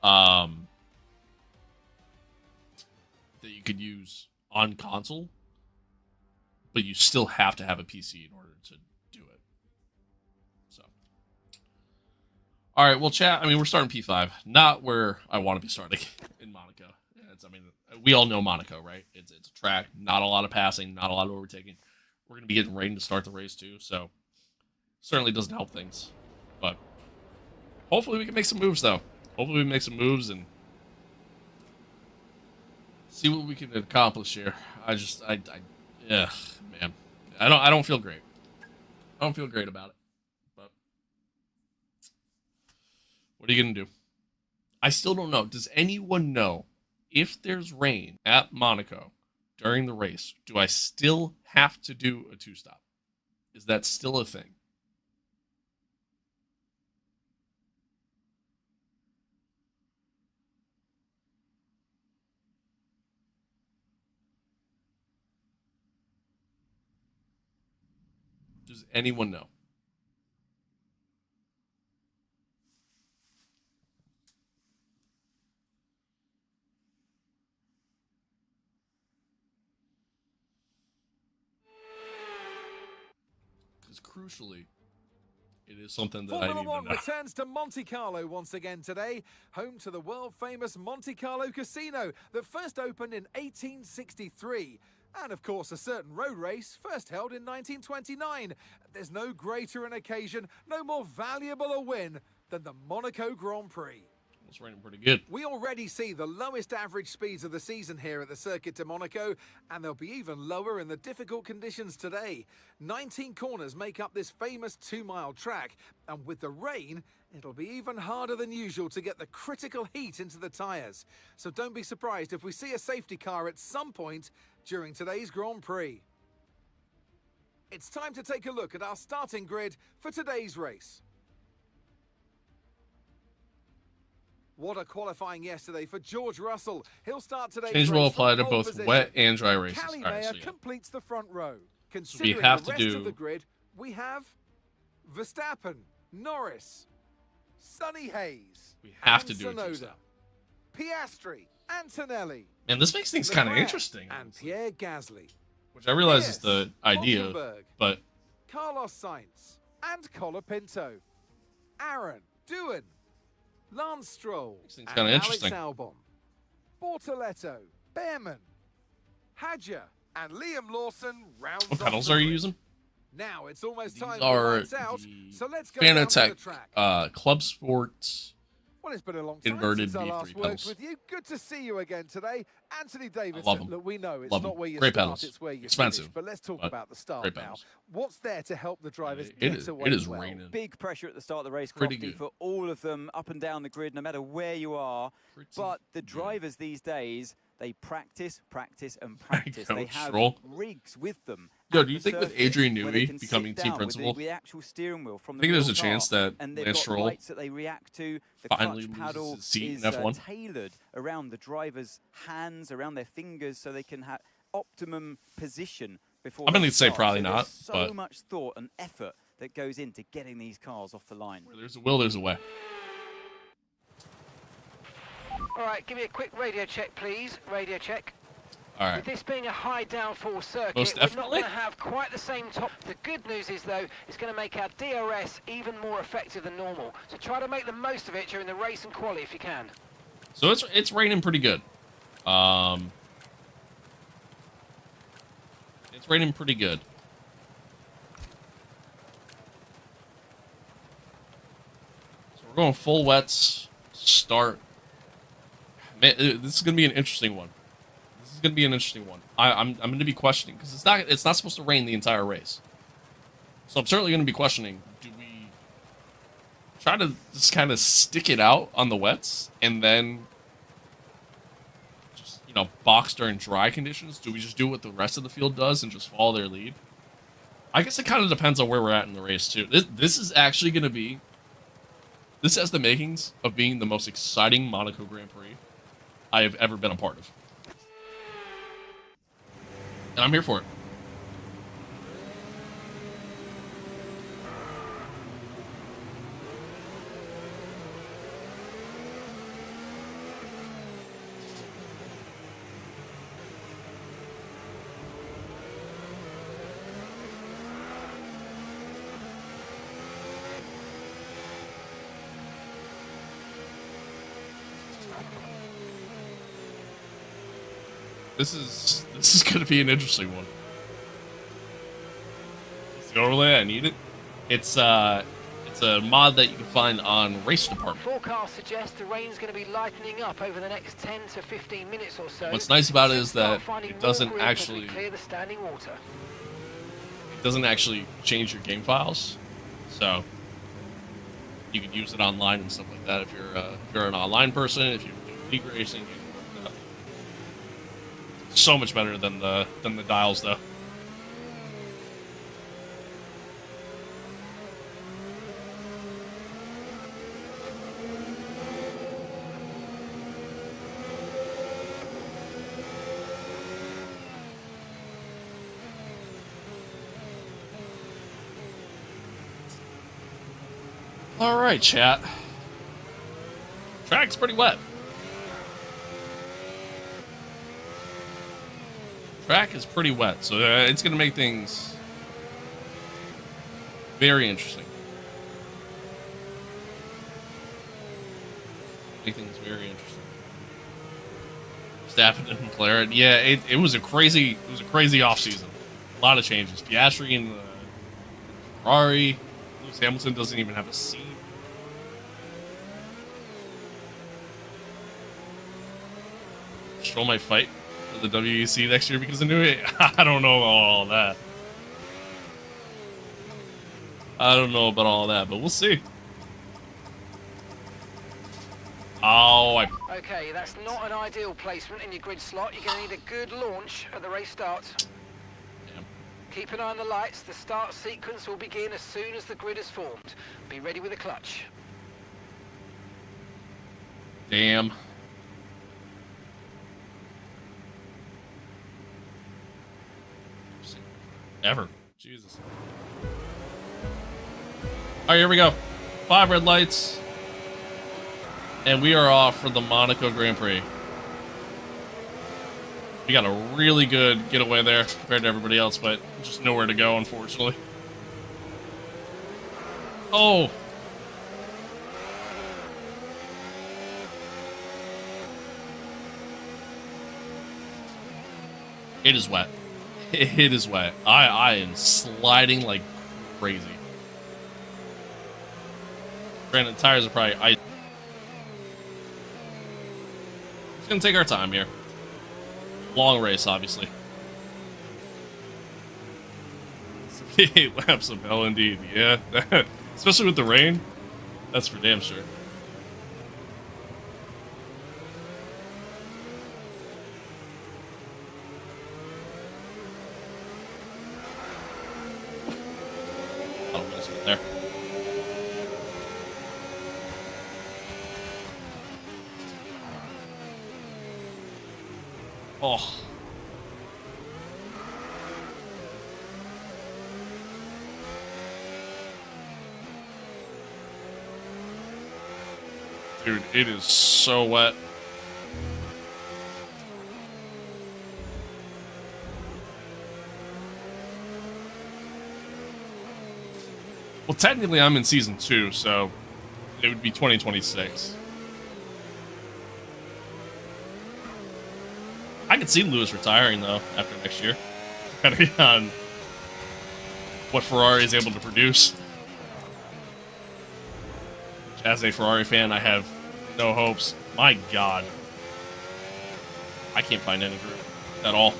on console, but you still have to have a PC in order to do it. So, all right, well, chat. I mean, we're starting P5, not where I want to be starting in Monaco. We all know Monaco, right? It's a track, not a lot of passing, not a lot of overtaking. We're going to be getting rain to start the race too, so certainly doesn't help things. But hopefully we can make some moves, though. Hopefully we make some moves and see what we can accomplish here. Yeah, man. I don't feel great. I don't feel great about it. But what are you going to do? I still don't know. Does anyone know if there's rain at Monaco during the race? Do I still have to do a 2-stop? Is that still a thing? Does anyone know? Because crucially, it is something that I Formula need to One know. returns to Monte Carlo once again today, home to the world-famous Monte Carlo Casino that first opened in 1863. And of course, a certain road race first held in 1929. There's no greater an occasion, no more valuable a win than the Monaco Grand Prix. It's raining pretty good. We already see the lowest average speeds of the season here at the Circuit de Monaco, and they'll be even lower in the difficult conditions today. 19 corners make up this famous 2-mile track, and with the rain, it'll be even harder than usual to get the critical heat into the tyres. So don't be surprised if we see a safety car at some point during today's Grand Prix. It's time to take a look at our starting grid for today's race. What a qualifying yesterday for George Russell. He'll start today's Change will race apply from to pole both position. wet and dry races. Callie All right, Mayer so yeah. completes the front row. Considering have the to rest do- of the grid, we have Verstappen, Norris, Sonny Hayes, We have and to do a Tsunoda, 2-stop. Piastri, Antonelli, And this makes things kind of Leclerc, interesting. and Pierre Gasly. Which I realize is Pierce, the idea, Rosberg, but Carlos Sainz, and Colapinto, Aaron, Doohan, Lance Stroll, Makes things and kinda Alex interesting. Albon. Bortoletto, Behrman, Hadja, and Liam Lawson rounds What off pedals the are you grid. using? Now it's almost These time are for lights out, the so let's go down to the Fanatec track. Club Sports. Well, it's been a long time Inverted since I V3 last worked pedals. with you. Good to see you again today. Anthony Davidson, love 'em. look, we know it's Love not 'em. where you Great start, pedals. it's where you Expensive, finish. But let's talk but about the start great now. pedals. What's there to help the drivers It get is. away It is well? raining. Big pressure at the start of the race, Pretty Crofty, good. for all of them up and down the grid, no matter where you are. Pretty But the good. drivers these days, they practice, practice, and practice. Go, They have Stroll. rigs with them. Yo, at do you the think with surface Adrian where they Newey can sit becoming team down with principal, the actual steering wheel from I the think there's real a chance car, that and they've Lance got Stroll lights that they react to. The finally clutch loses paddle his seat is in F1? tailored around the driver's hands, around their fingers, so they can have optimum position before. I'm gonna they say start. probably So not, there's so but- much thought and effort that goes into getting these cars off the line. Where there's a will, there's a way. All right, give me a quick radio check, please. Radio check. All With right. this being a high downforce circuit, Most we're not definitely. going to have quite the same top. The good news is, though, it's going to make our DRS even more effective than normal. So try to make the most of it during the race and quali if you can. So it's raining pretty good. It's raining pretty good. So we're going full wets. Start. Man, this is gonna be an interesting one. This is gonna be an interesting one. I'm gonna be questioning because it's not supposed to rain the entire race. So I'm certainly gonna be questioning. Do we try to just kind of stick it out on the wets and then just, you know, box during dry conditions? Do we just do what the rest of the field does and just follow their lead? I guess it kind of depends on where we're at in the race too. This is actually going to be, this has the makings of being the most exciting Monaco Grand Prix I have ever been a part of. And I'm here for it. This is going to be an interesting one. It's the overlay, I need it. It's a mod that you can find on Race Department. Forecast suggests the rain's going to be lightening up over the next 10 to 15 minutes or so. What's nice about it is that Start finding it more doesn't grip as we actually clear the standing water. it doesn't actually change your game files, so you can use it online and stuff like that. If you're an online person, if you're doing league racing, you can work it up. So much better than the dials, though. All right, chat. Track's pretty wet. Track is pretty wet, so it's going to make things very interesting. Make things very interesting. Stappen and McLaren, yeah, it was a crazy off season. A lot of changes. Piastri and Ferrari. Lewis Hamilton doesn't even have a seat. Stroll might fight for the WEC next year because of New It. I don't know about all that. I don't know about all that, but we'll see. Oh, Okay, that's not an ideal placement in your grid slot. You're going to need a good launch at the race starts. Damn. Keep an eye on the lights. The start sequence will begin as soon as the grid is formed. Be ready with a clutch. Damn. Ever. Jesus. All right, here we go. 5 red lights. And we are off for the Monaco Grand Prix. We got a really good getaway there compared to everybody else, but just nowhere to go, unfortunately. Oh. It is wet. It is wet. I am sliding like crazy. Granted, tires are probably ice. It's gonna take our time here. Long race, obviously. 8 laps of hell indeed. Yeah. Especially with the rain. That's for damn sure. I'll miss it there. Oh. Dude, it is so wet. Well, technically I'm in season 2, so it would be 2026. I could see Lewis retiring, though, after next year, depending on what Ferrari is able to produce. As a Ferrari fan, I have no hopes. My God. I can't find any group at all.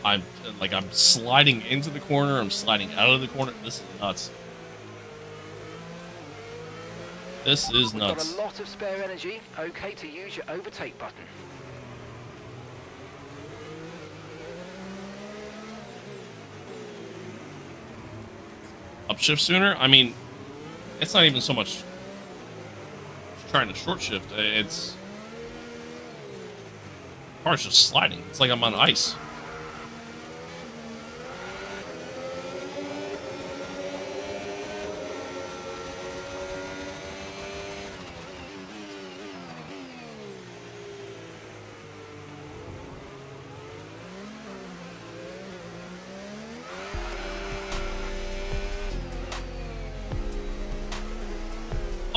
I'm sliding into the corner, I'm sliding out of the corner. This is nuts. This is nuts. We've got a lot of spare energy. Okay to use your overtake button. Upshift sooner? I mean, it's not even so much trying to short shift. It's car's just sliding. It's like I'm on ice.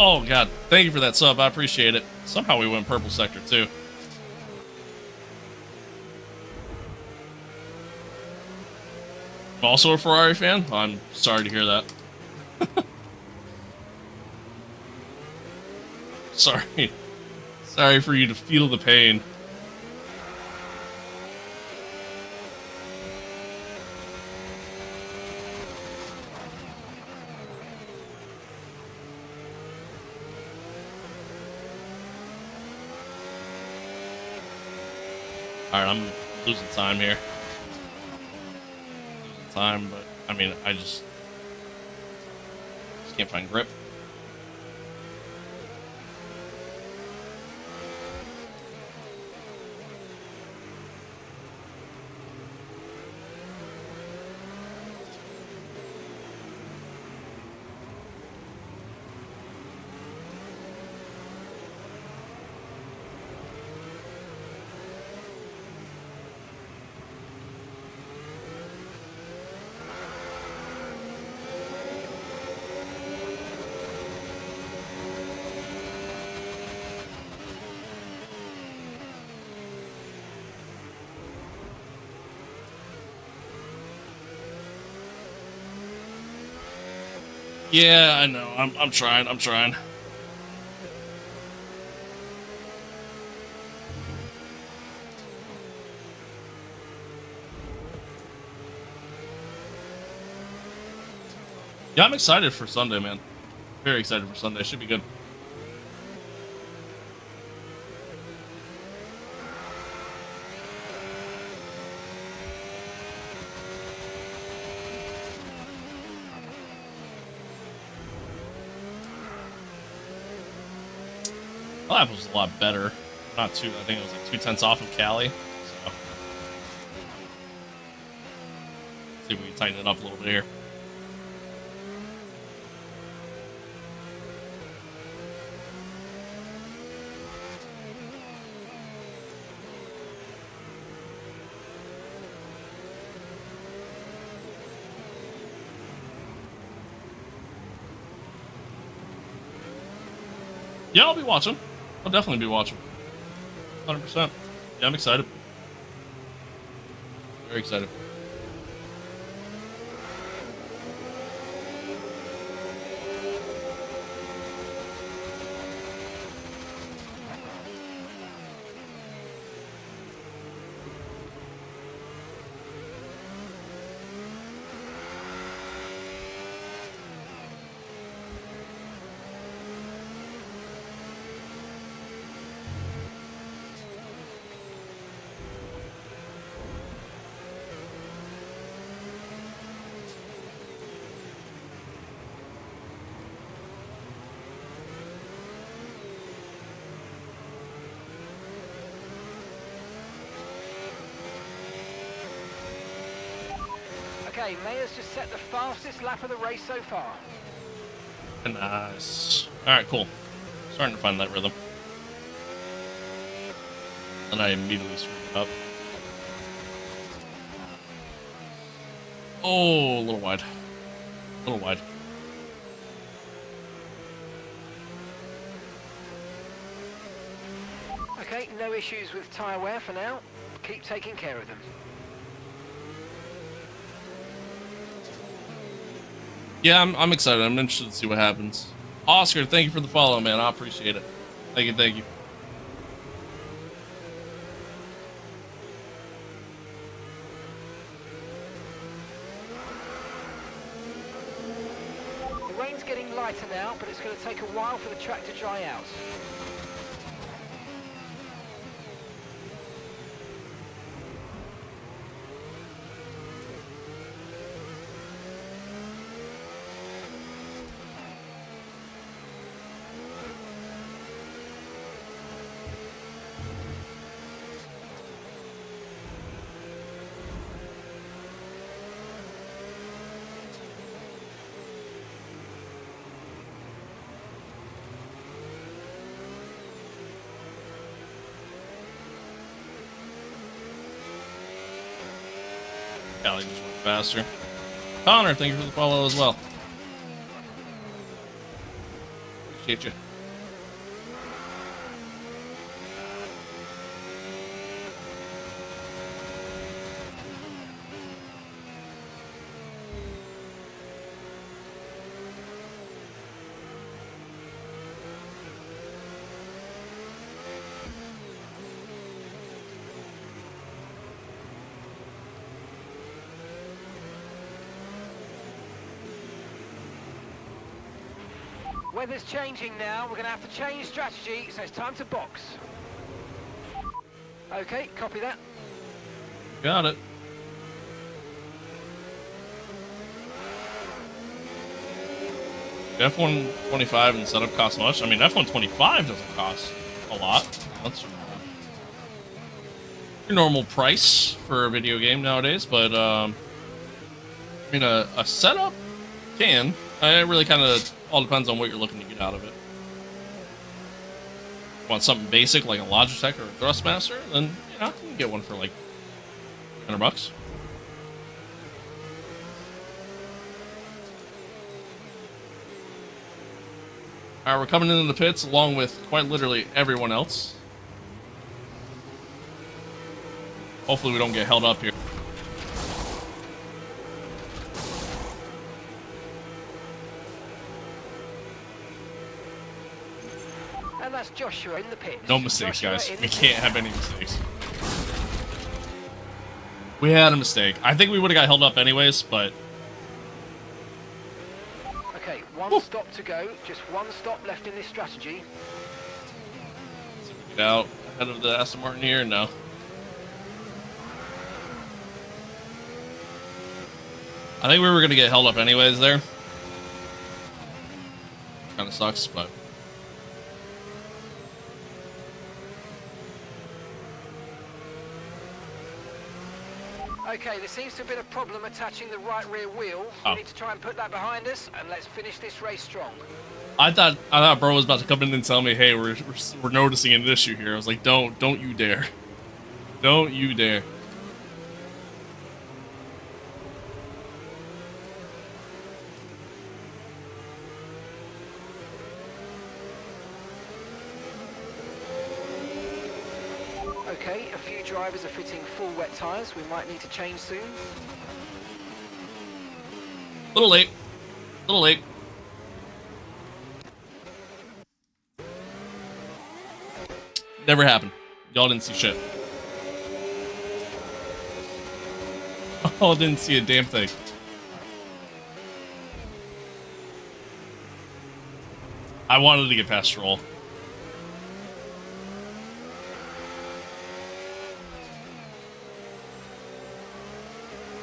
Oh, God. Thank you for that sub. I appreciate it. Somehow we went purple sector, too. Also a Ferrari fan? I'm sorry to hear that. Sorry. Sorry for you to feel the pain. Alright, I'm losing time here. Losing time, but I mean, I just can't find grip. Yeah, I know. I'm trying. I'm trying. Yeah, I'm excited for Sunday, man. Very excited for Sunday. Should be good. Well, that was a lot better. Not two. I think it was like 2/10 off of Cali. So, see if we can tighten it up a little bit here. Yeah, I'll be watching. I'll definitely be watching. 100%. Yeah, I'm excited. Very excited. Okay, Mayor's just set the fastest lap of the race so far. Nice. Alright, cool. Starting to find that rhythm. And I immediately screwed it up. Oh, a little wide. A little wide. Okay, no issues with tyre wear for now. Keep taking care of them. Yeah, I'm excited. I'm interested to see what happens. Oscar, thank you for the follow, man. I appreciate it. Thank you, thank you. The rain's getting lighter now, but it's going to take a while for the track to dry out. Callie just went faster. Connor, thank you for the follow as well. Appreciate you. Weather's changing now. We're going to have to change strategy, so it's time to box. Okay, copy that. Got it. F125 and setup cost much. I mean, F125 doesn't cost a lot. That's your normal price for a video game nowadays, but I mean, a setup can. It really kind of all depends on what you're looking to get out of it. Want something basic like a Logitech or a Thrustmaster, then you know, you can get one for like $100. Alright, we're coming into the pits along with quite literally everyone else. Hopefully we don't get held up here. And that's Joshua in the pit. No mistakes, guys. We can't have any mistakes. We had a mistake. I think we would have got held up anyways, but... Okay, one stop to go. Just one stop left in this strategy. Get out ahead of the Aston Martin here? No. I think we were going to get held up anyways there. Kind of sucks, but... Okay, there seems to have been a problem attaching the right rear wheel. Oh. We need to try and put that behind us, and let's finish this race strong. I thought bro was about to come in and tell me, hey, we're noticing an issue here. I was like, don't you dare. Don't you dare. Okay, a few drivers are fitting full wet tyres. We might need to change soon. Little late. Little late. Never happened. Y'all didn't see shit. Y'all didn't see a damn thing. I wanted to get past Stroll.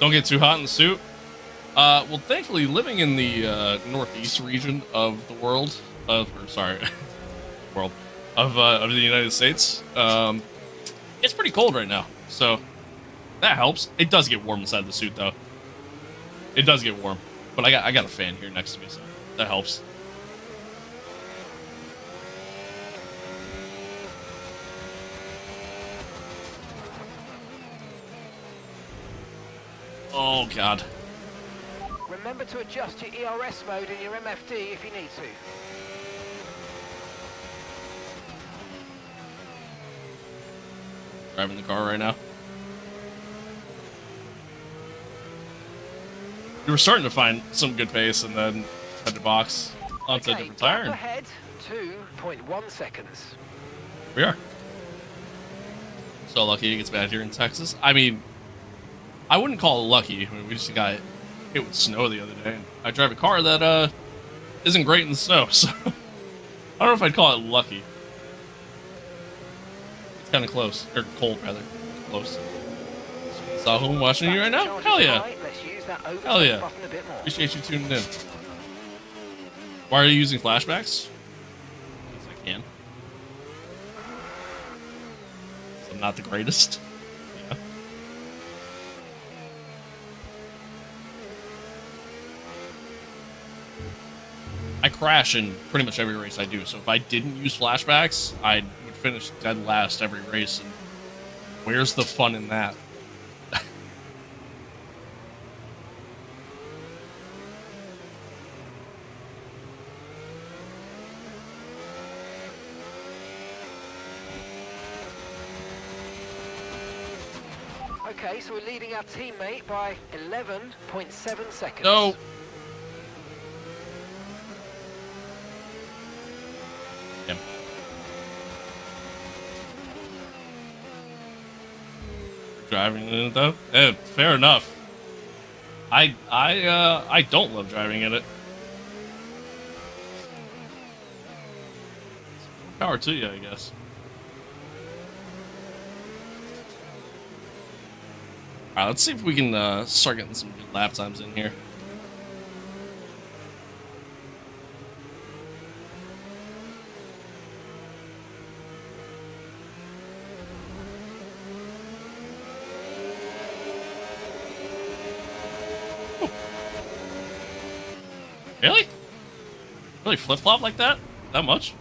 Don't get too hot in the suit. Well, thankfully, living in the northeast region of the world, world of the United States, it's pretty cold right now, so that helps. It does get warm inside the suit, though. It does get warm, but I got a fan here next to me, so that helps. Oh God. Remember to adjust your ERS mode in your MFD if you need to. Driving the car right now. We were starting to find some good pace, and then had to box onto a different tire. Gap ahead, 2.1 seconds. We are. So lucky it gets bad here in Texas. I mean, I wouldn't call it lucky. I mean, we just got hit with snow the other day. And I drive a car that isn't great in the snow, so I don't know if I'd call it lucky. It's kind of close, or cold rather, close. Saw whom watching you right now? Hell yeah! Hell yeah! Appreciate you tuning in. Why are you using flashbacks? Because I can. I'm not the greatest. Yeah. I crash in pretty much every race I do, so if I didn't use flashbacks, I would finish dead last every race, and where's the fun in that? Okay, so we're leading our teammate by 11.7 seconds. No. Yep. Driving in it though? Fair enough. I don't love driving in it. Power to you, I guess. Alright, let's see if we can start getting some good lap times in here. Ooh. Really? Really flip-flop like that? That much?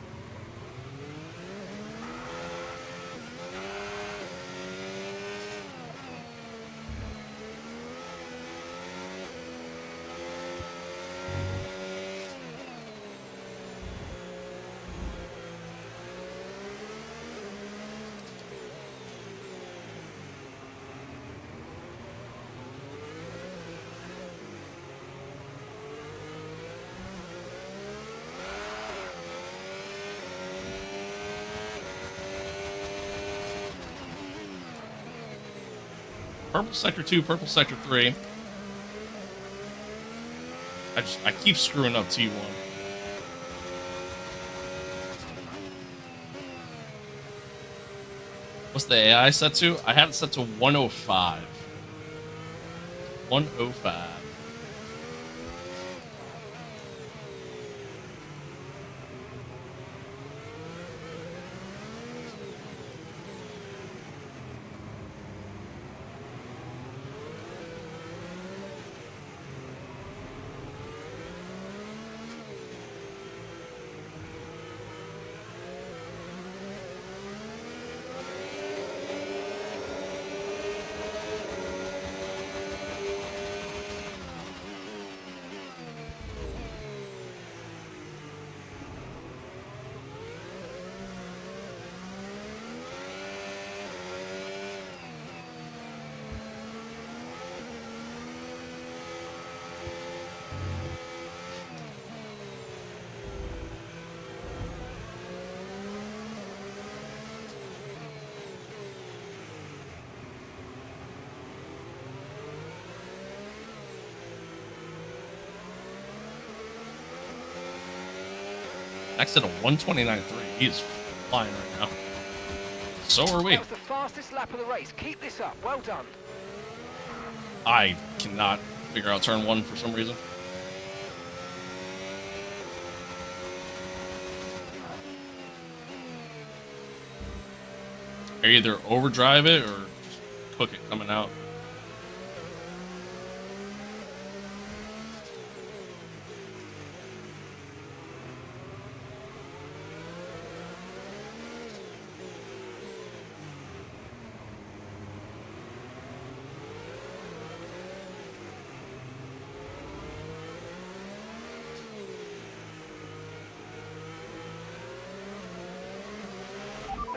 Purple sector 2, purple sector 3. I keep screwing up T1. What's the AI set to? I have it set to 105. 105. Max at a 129.3. He's flying right now. So are we. That was the fastest lap of the race. Keep this up. Well done. I cannot figure out turn 1 for some reason. I either overdrive it or just cook it coming out.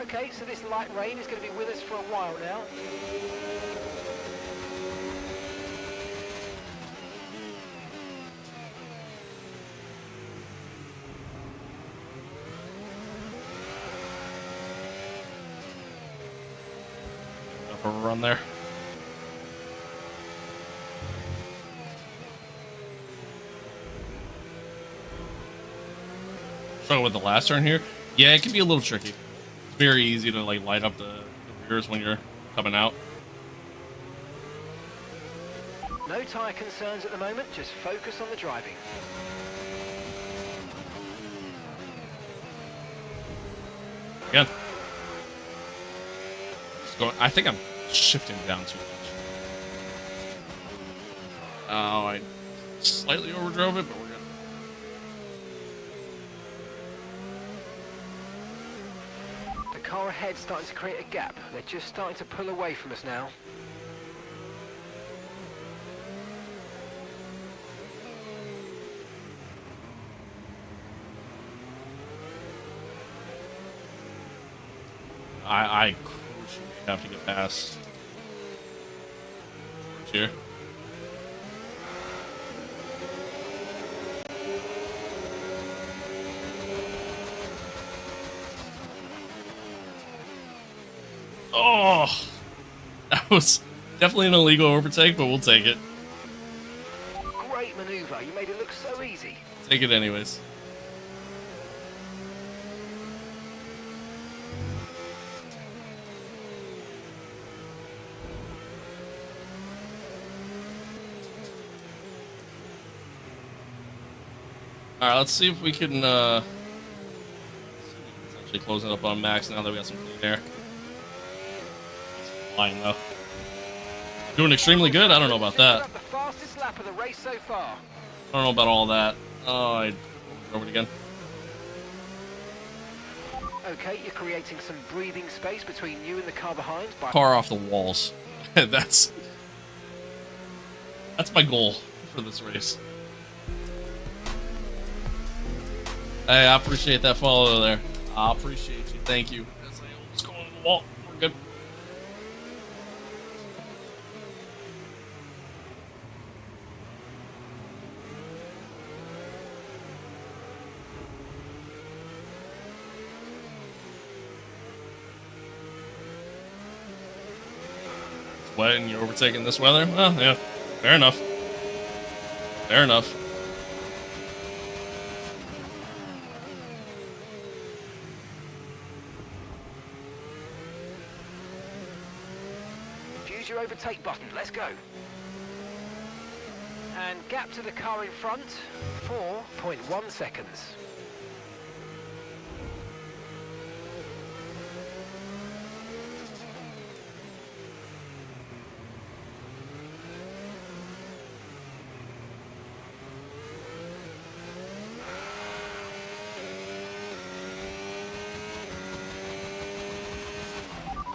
Okay, so this light rain is going to be with us for a while now. Enough of a run there. Struggle with the last turn here. Yeah, it can be a little tricky. It's very easy to like light up the rears when you're coming out. No tyre concerns at the moment, just focus on the driving. Again. Just going, I think I'm shifting down too much. Oh, I slightly overdrove it, but we're good. The car ahead starting to create a gap. They're just starting to pull away from us now. I crucially have to get past here. Oh, that was definitely an illegal overtake, but we'll take it. Great maneuver. You made it look so easy. Take it anyways. All right, let's see if we can actually close it up on max now that we got some clean air. He's flying though. Doing extremely good. I don't know about that. The fastest lap of the race so far. I don't know about all that. Oh, I drove it again. Okay, you're creating some breathing space between you and the car behind. Car off the walls. That's my goal for this race. Hey, I appreciate that follow there. I appreciate you. Thank you. As I almost go into the wall. We're good. It's wet and you're overtaking this weather? Well, yeah. Fair enough. Fair enough. Use your overtake button. Let's go. And gap to the car in front, 4.1 seconds.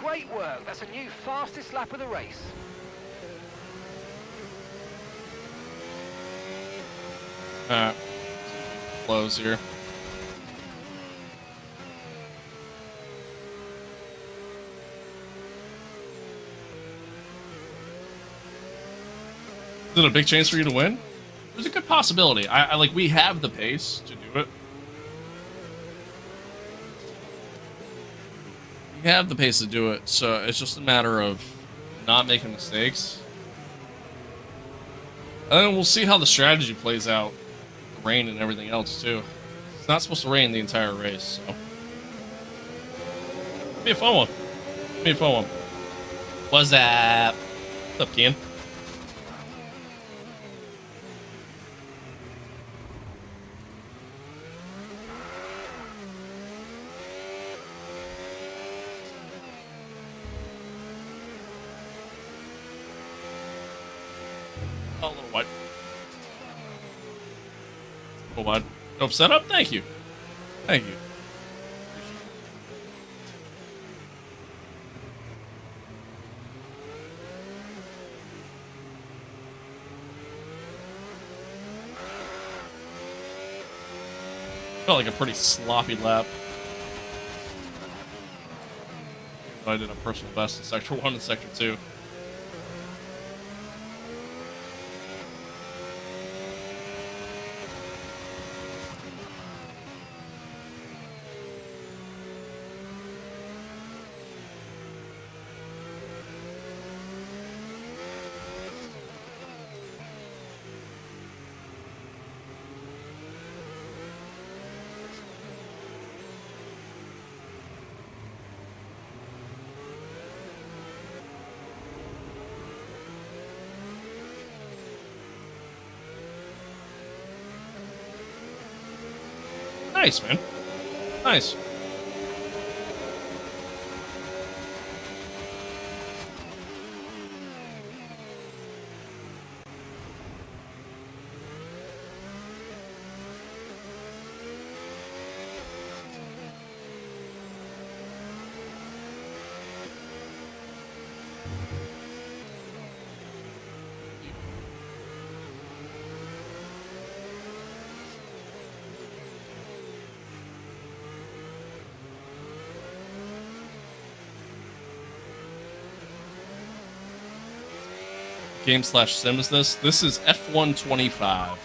Great work. That's a new fastest lap of the race. Alright. Close here. Is it a big chance for you to win? There's a good possibility. I like, we have the pace to do it. We have the pace to do it, so it's just a matter of not making mistakes. And then we'll see how the strategy plays out. The rain and everything else, too. It's not supposed to rain the entire race, so. Be a fun one. Be a fun one. What's that? What's up, Ken? Oh, a little wide. A little wide. Nope, setup? Thank you. Thank you. Felt like a pretty sloppy lap. I did a personal best in Sector 1 and Sector 2. Nice, man. Nice. Game/sim is this? This is F125.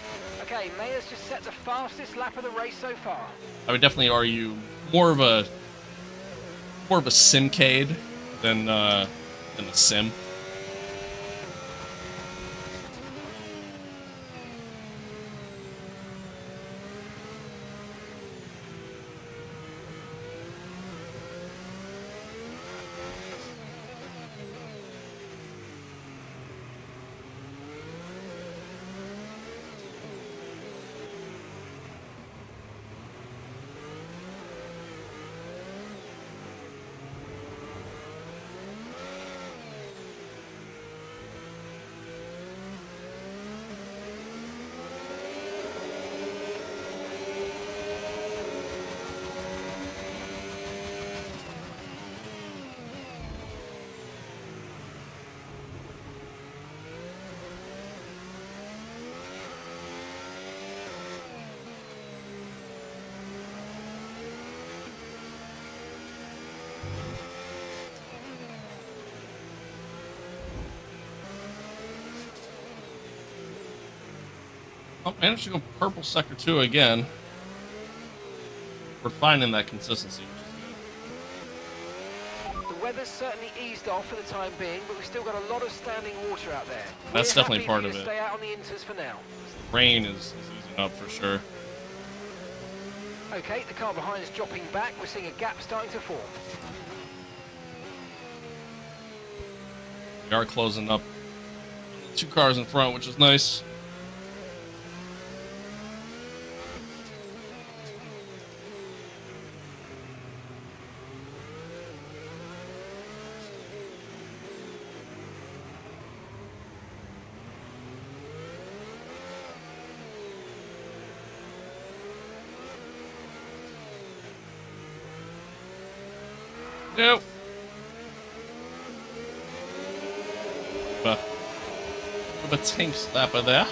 Okay, Mayer's just set the fastest lap of the race so far. I would definitely argue more of a simcade than a sim. Oh, managed to go purple Sector 2 again. We're finding that consistency, which is good. The weather's certainly eased off for the time being, but we've still got a lot of standing water out there. That's We're definitely happy part for of you it. to stay out on the inters for now. The rain is easing up for sure. Okay, the car behind is dropping back. We're seeing a gap starting to form. We are closing up 2 cars in front, which is nice. Yep. With a tank slapper there.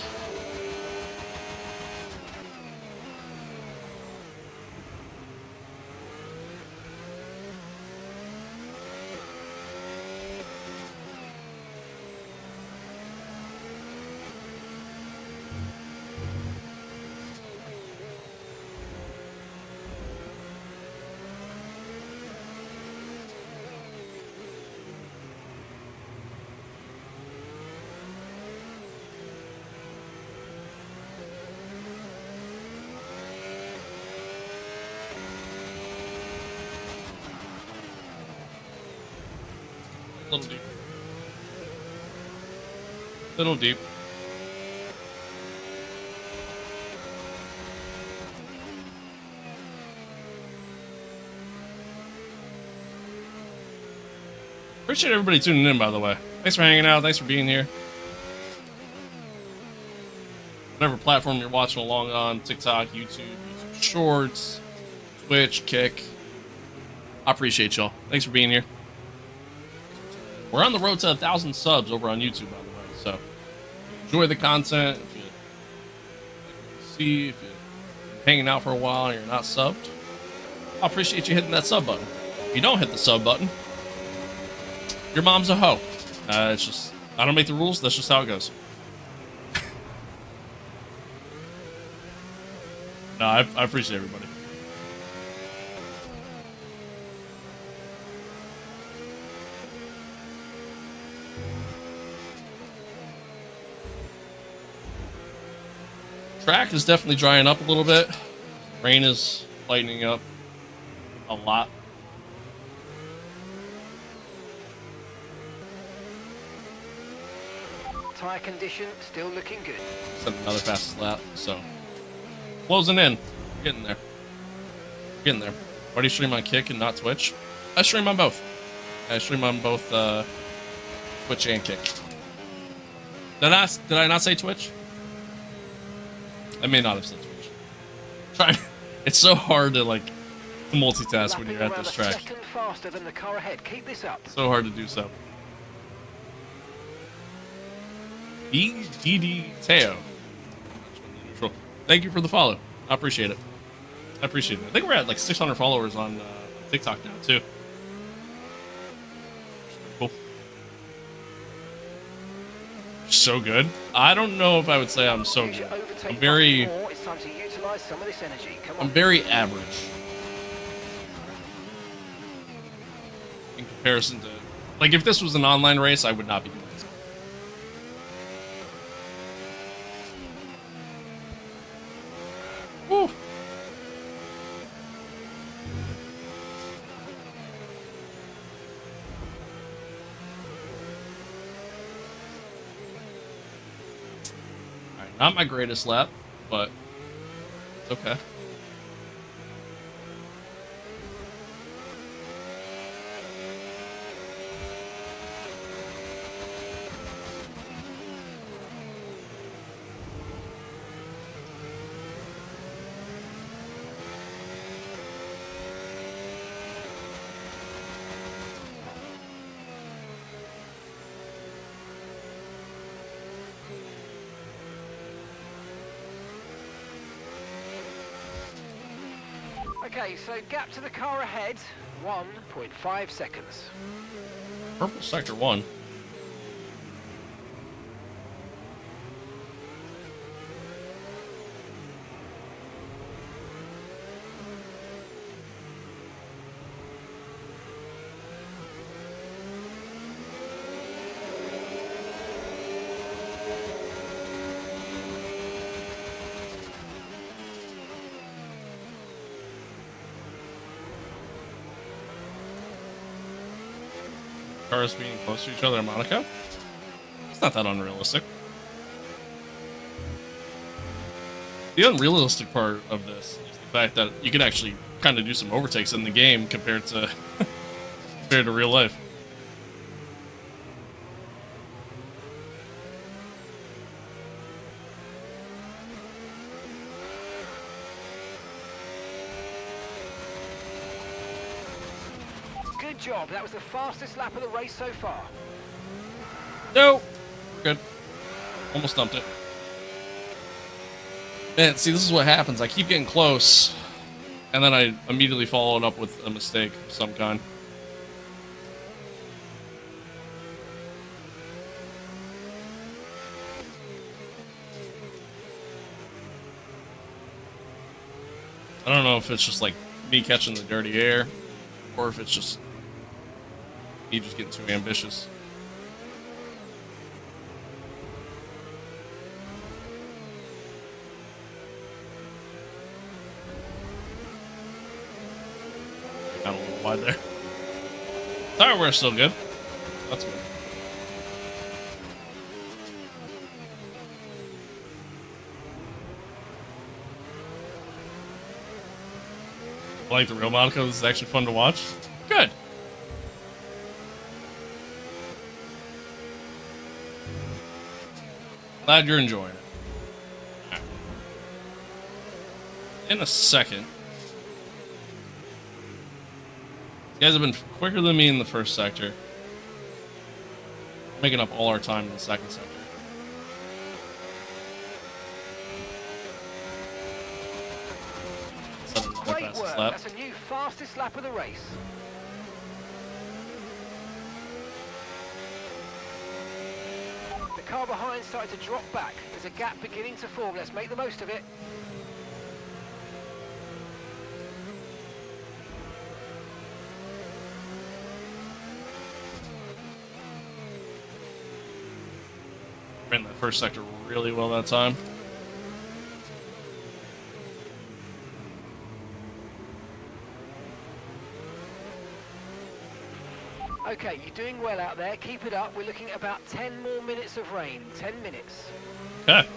Little deep. Little deep. Appreciate everybody tuning in, by the way. Thanks for hanging out. Thanks for being here. Whatever platform you're watching along on, TikTok, YouTube, YouTube Shorts, Twitch, Kick. I appreciate y'all. Thanks for being here. We're on the road to 1,000 subs over on YouTube, by the way. So, if you enjoy the content, if you see, if you're hanging out for a while and you're not subbed, I appreciate you hitting that sub button. If you don't hit the sub button, your mom's a hoe. It's just, I don't make the rules. That's just how it goes. No, I appreciate everybody. Track is definitely drying up a little bit. Rain is lightening up a lot. Tyre condition still looking good. Set another fastest lap, so closing in, getting there, getting there. Why do you stream on Kick and not Twitch? I stream on both. I stream on both Twitch and Kick. Did I not say Twitch? I may not have said Twitch. Try. It's so hard to like multitask when you're at this track. Second faster than the car ahead. Keep this up. So hard to do so. DD Teo. Thank you for the follow. I appreciate it. I appreciate it. I think we're at like 600 followers on TikTok now too. Cool. So good. I don't know if I would say I'm so good. I'm very average in comparison to, like, if this was an online race, I would not be doing this. Woo. Not my greatest lap, but it's okay. Okay, so gap to the car ahead, 1.5 seconds. Purple sector 1. Cars being close to each other in Monaco? It's not that unrealistic. The unrealistic part of this is the fact that you can actually kind of do some overtakes in the game compared to real life. Good job. That was the fastest lap of the race so far. No, we're good. Almost dumped it. Man, see, this is what happens. I keep getting close, and then I immediately follow it up with a mistake of some kind. I don't know if it's just like me catching the dirty air, or if it's just me just getting too ambitious. Got a little wide there. Tire wear's still good. That's good. I like the real Monaco. This is actually fun to watch. Good. Glad you're enjoying it. In a second. You guys have been quicker than me in the first sector. Making up all our time in the second sector. Great work. That's a new fastest lap of the race. The car behind started to drop back. There's a gap beginning to form. Let's make the most of it. Ran that first sector really well that time. Okay, you're doing well out there. Keep it up. We're looking at about 10 more minutes of rain. 10 minutes. Okay.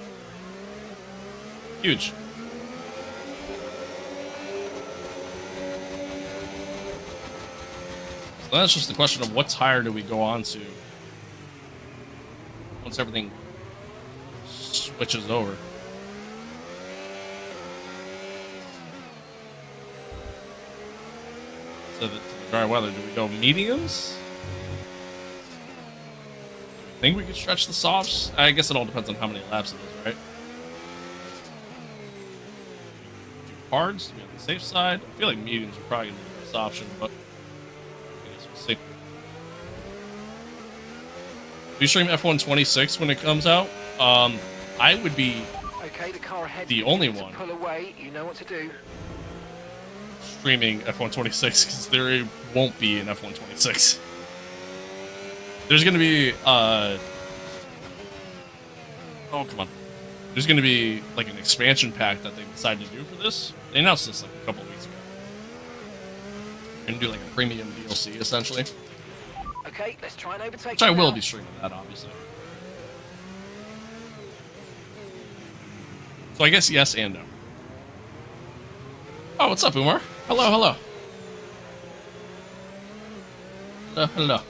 Huge. So that's just the question of what tire do we go on to once everything switches over. So that to the dry weather, do we go mediums? Do we think we could stretch the softs? I guess it all depends on how many laps it is, right? Do hards to be on the safe side. I feel like mediums are probably going to be the best option, but I guess we'll see. We stream F126 when it comes out. I would be okay, the car ahead the only one pull away. You know what to do. streaming F126 because there won't be an F126. There's going to be oh, come on. There's going to be like an expansion pack that they decided to do for this. They announced this like a couple of weeks ago. They're going to do like a premium DLC essentially. Okay, let's try and overtake. Which I will be streaming that, obviously. So I guess yes and no. Oh, what's up, Umar? Hello, hello. Hello, hello.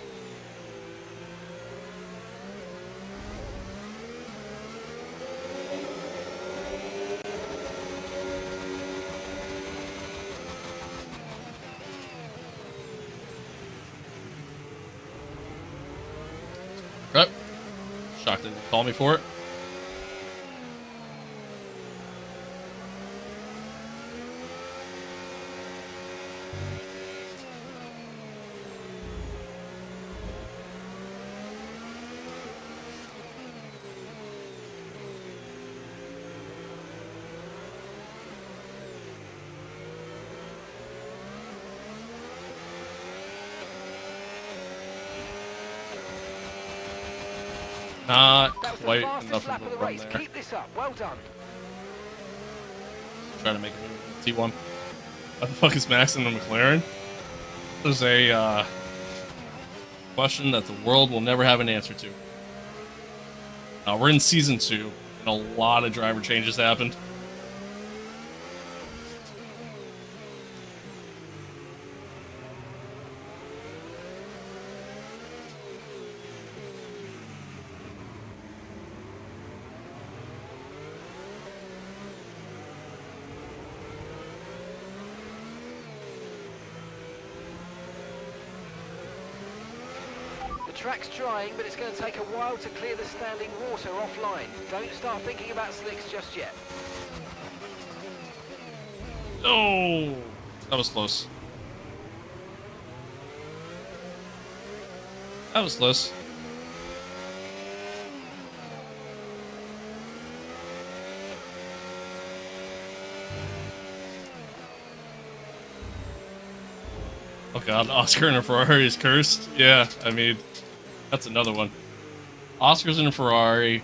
Right. Shocked they didn't call me for it. Not quite enough of a run there. Keep this up. Well done. Trying to make a move with T1. What the fuck is Max in the McLaren? There's a question that the world will never have an answer to. We're in season 2, and a lot of driver changes happened. The track's drying, but it's going to take a while to clear the standing water offline. Don't start thinking about slicks just yet. Oh, that was close. That was close. Oh god, Oscar in a Ferrari is cursed. Yeah, I mean, that's another one. Oscar's in a Ferrari.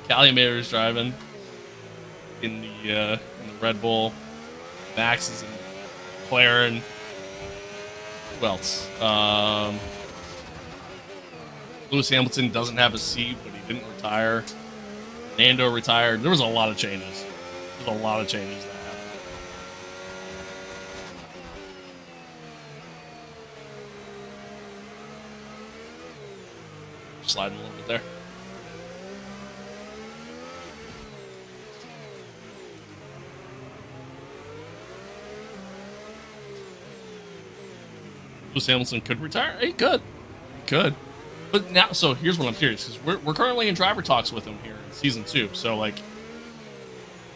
Calimator's driving in the Red Bull. Max is in McLaren. Who else? Lewis Hamilton doesn't have a seat, but he didn't retire. Nando retired. There was a lot of changes. There's a lot of changes that happened. Sliding a little bit there. Lewis Hamilton could retire. He could. He could. But now, so here's what I'm curious, because we're currently in driver talks with him here in season 2. So, like,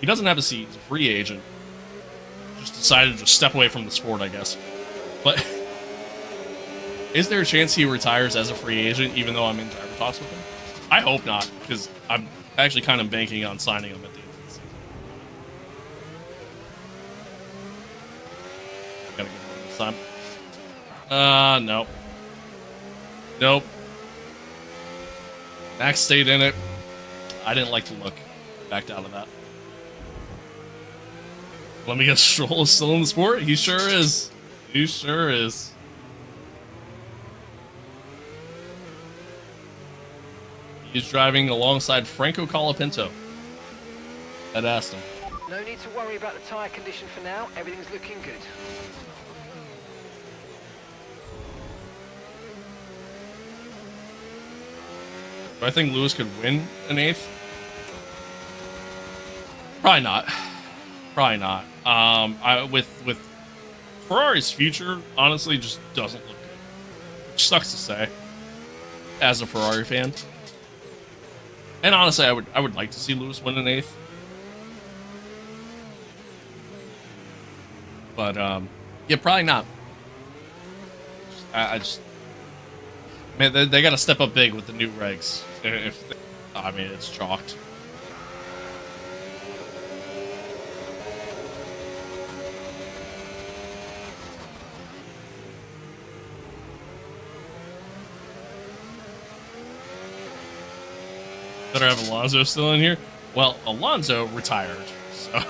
he doesn't have a seat. He's a free agent. Just decided to step away from the sport, I guess. But is there a chance he retires as a free agent, even though I'm in driver talks with him? I hope not, because I'm actually kind of banking on signing him at the end of the season. Gotta get him this time. No. Nope. Max stayed in it. I didn't like the look. Backed out of that. Let me guess, Stroll is still in the sport? He sure is. He sure is. He's driving alongside Franco Colapinto at Aston. No need to worry about the tyre condition for now. Everything's looking good. Do I think Lewis could win an 8th? Probably not. Probably not. With Ferrari's future, honestly, just doesn't look good. Which sucks to say, as a Ferrari fan. And honestly, I would like to see Lewis win an 8th. But yeah, probably not. I just, man, they got to step up big with the new regs. I mean, it's chalked. Better have Alonso still in here. Well, Alonso retired, so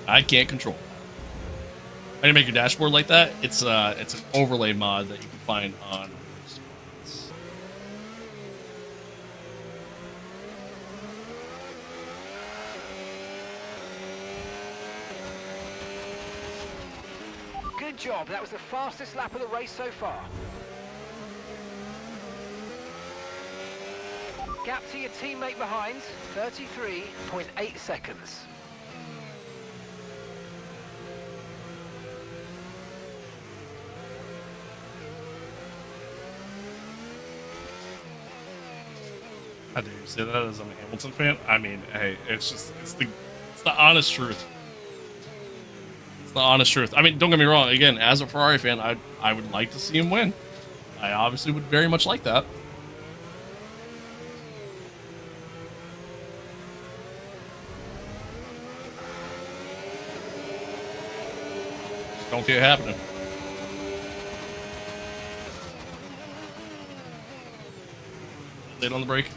I can't control. How do you make your dashboard like that? It's an overlay mod that you can find on. Good job. That was the fastest lap of the race so far. Gap to your teammate behind, 33.8 seconds. How do you say that as I'm a Hamilton fan? I mean, hey, it's the honest truth. It's the honest truth. I mean, don't get me wrong. Again, as a Ferrari fan, I would like to see him win. I obviously would very much like that. Don't see it happening. Late on the break.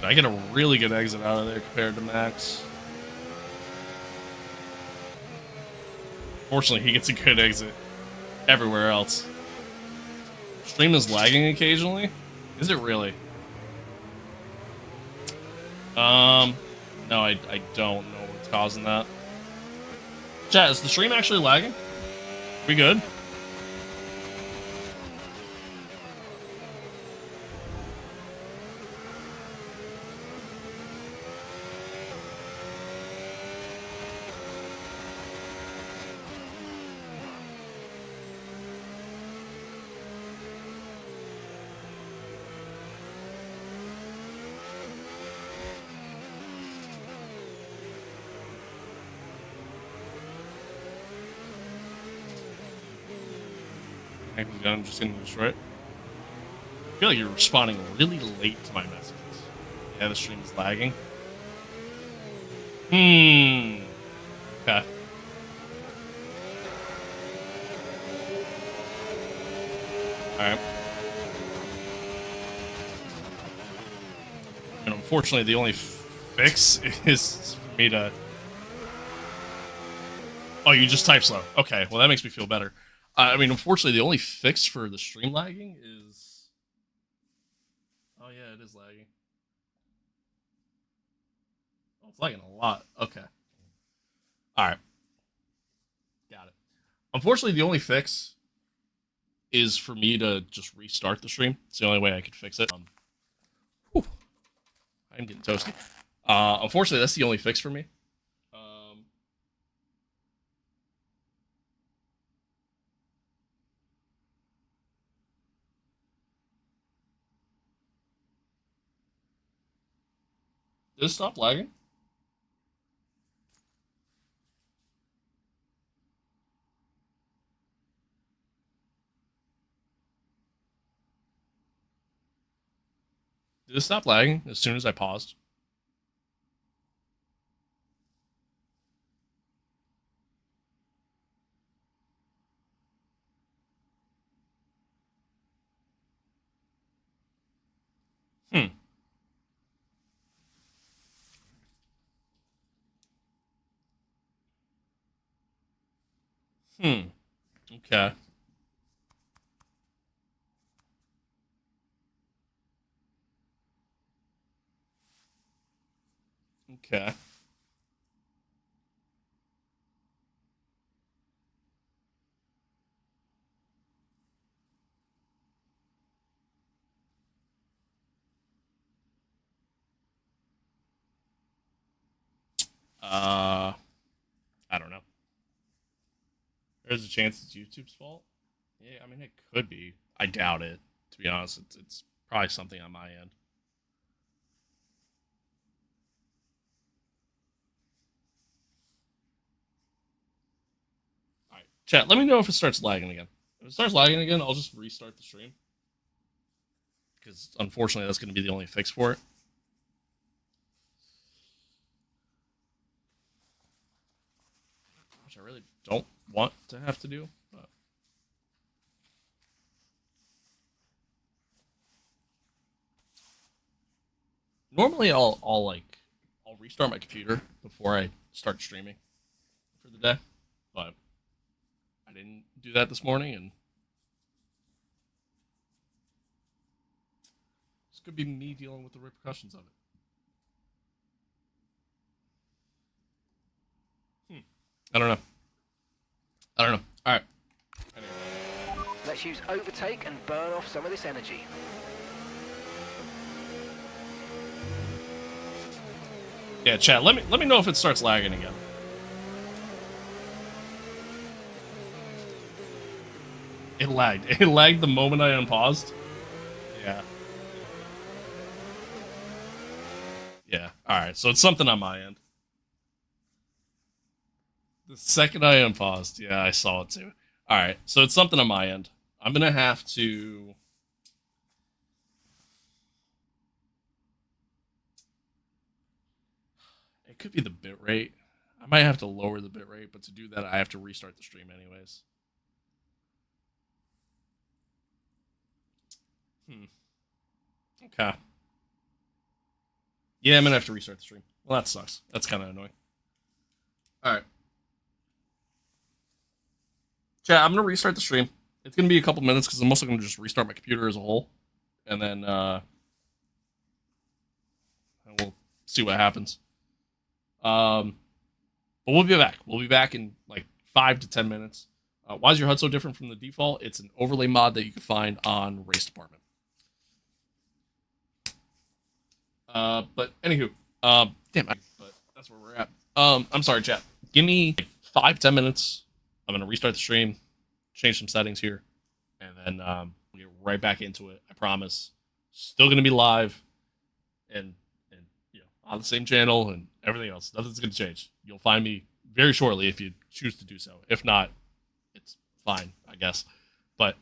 I get a really good exit out of there compared to Max. Fortunately, he gets a good exit everywhere else. Stream is lagging occasionally. Is it really? No, I don't know what's causing that. Chat, is the stream actually lagging? We good? I'm just gonna destroy it. I feel like you're responding really late to my messages. Yeah, the stream is lagging. Okay. Alright. And unfortunately, the only fix is for me to Oh, you just type slow. Okay, well that makes me feel better. I mean, unfortunately, the only fix for the stream lagging is... Oh yeah, it is lagging. Oh, it's lagging a lot. Okay. Alright. Got it. Unfortunately, the only fix is for me to just restart the stream. It's the only way I could fix it. Whew. I'm getting toasty. Unfortunately, that's the only fix for me. Did it stop lagging? Did it stop lagging as soon as I paused? Hmm. Hmm. Okay. Okay. I don't know. There's a chance it's YouTube's fault. Yeah, I mean it could be. I doubt it. To be honest, it's probably something on my end. All right, chat. Let me know if it starts lagging again. If it starts lagging again, I'll just restart the stream. Because unfortunately, that's going to be the only fix for it. Which I really don't want to have to do. But... Normally, I'll restart my computer before I start streaming for the day, but I didn't do that this morning, and this could be me dealing with the repercussions of it. I don't know. All right. Anyway. Let's use overtake and burn off some of this energy. Yeah, chat. Let me know if it starts lagging again. It lagged. It lagged the moment I unpaused. Yeah. Yeah. All right. So it's something on my end. The second I unpaused, yeah, I saw it too. All right. So it's something on my end. I'm gonna have to. It could be the bitrate. I might have to lower the bitrate, but to do that, I have to restart the stream anyways. Okay. Yeah, I'm gonna have to restart the stream. Well, that sucks. That's kind of annoying. All right. Chat, I'm gonna restart the stream. It's gonna be a couple minutes because I'm also gonna just restart my computer as a whole, and then we'll see what happens. But we'll be back. We'll be back in like 5 to 10 minutes. Why is your HUD so different from the default? It's an overlay mod that you can find on Race Department. But anywho, damn, but that's where we're at. I'm sorry, chat. Give me like 5-10 minutes. I'm gonna restart the stream, change some settings here, and then we'll get right back into it. I promise. Still gonna be live, and you know, on the same channel and everything else. Nothing's gonna change. You'll find me very shortly if you choose to do so. If not, it's fine, I guess. But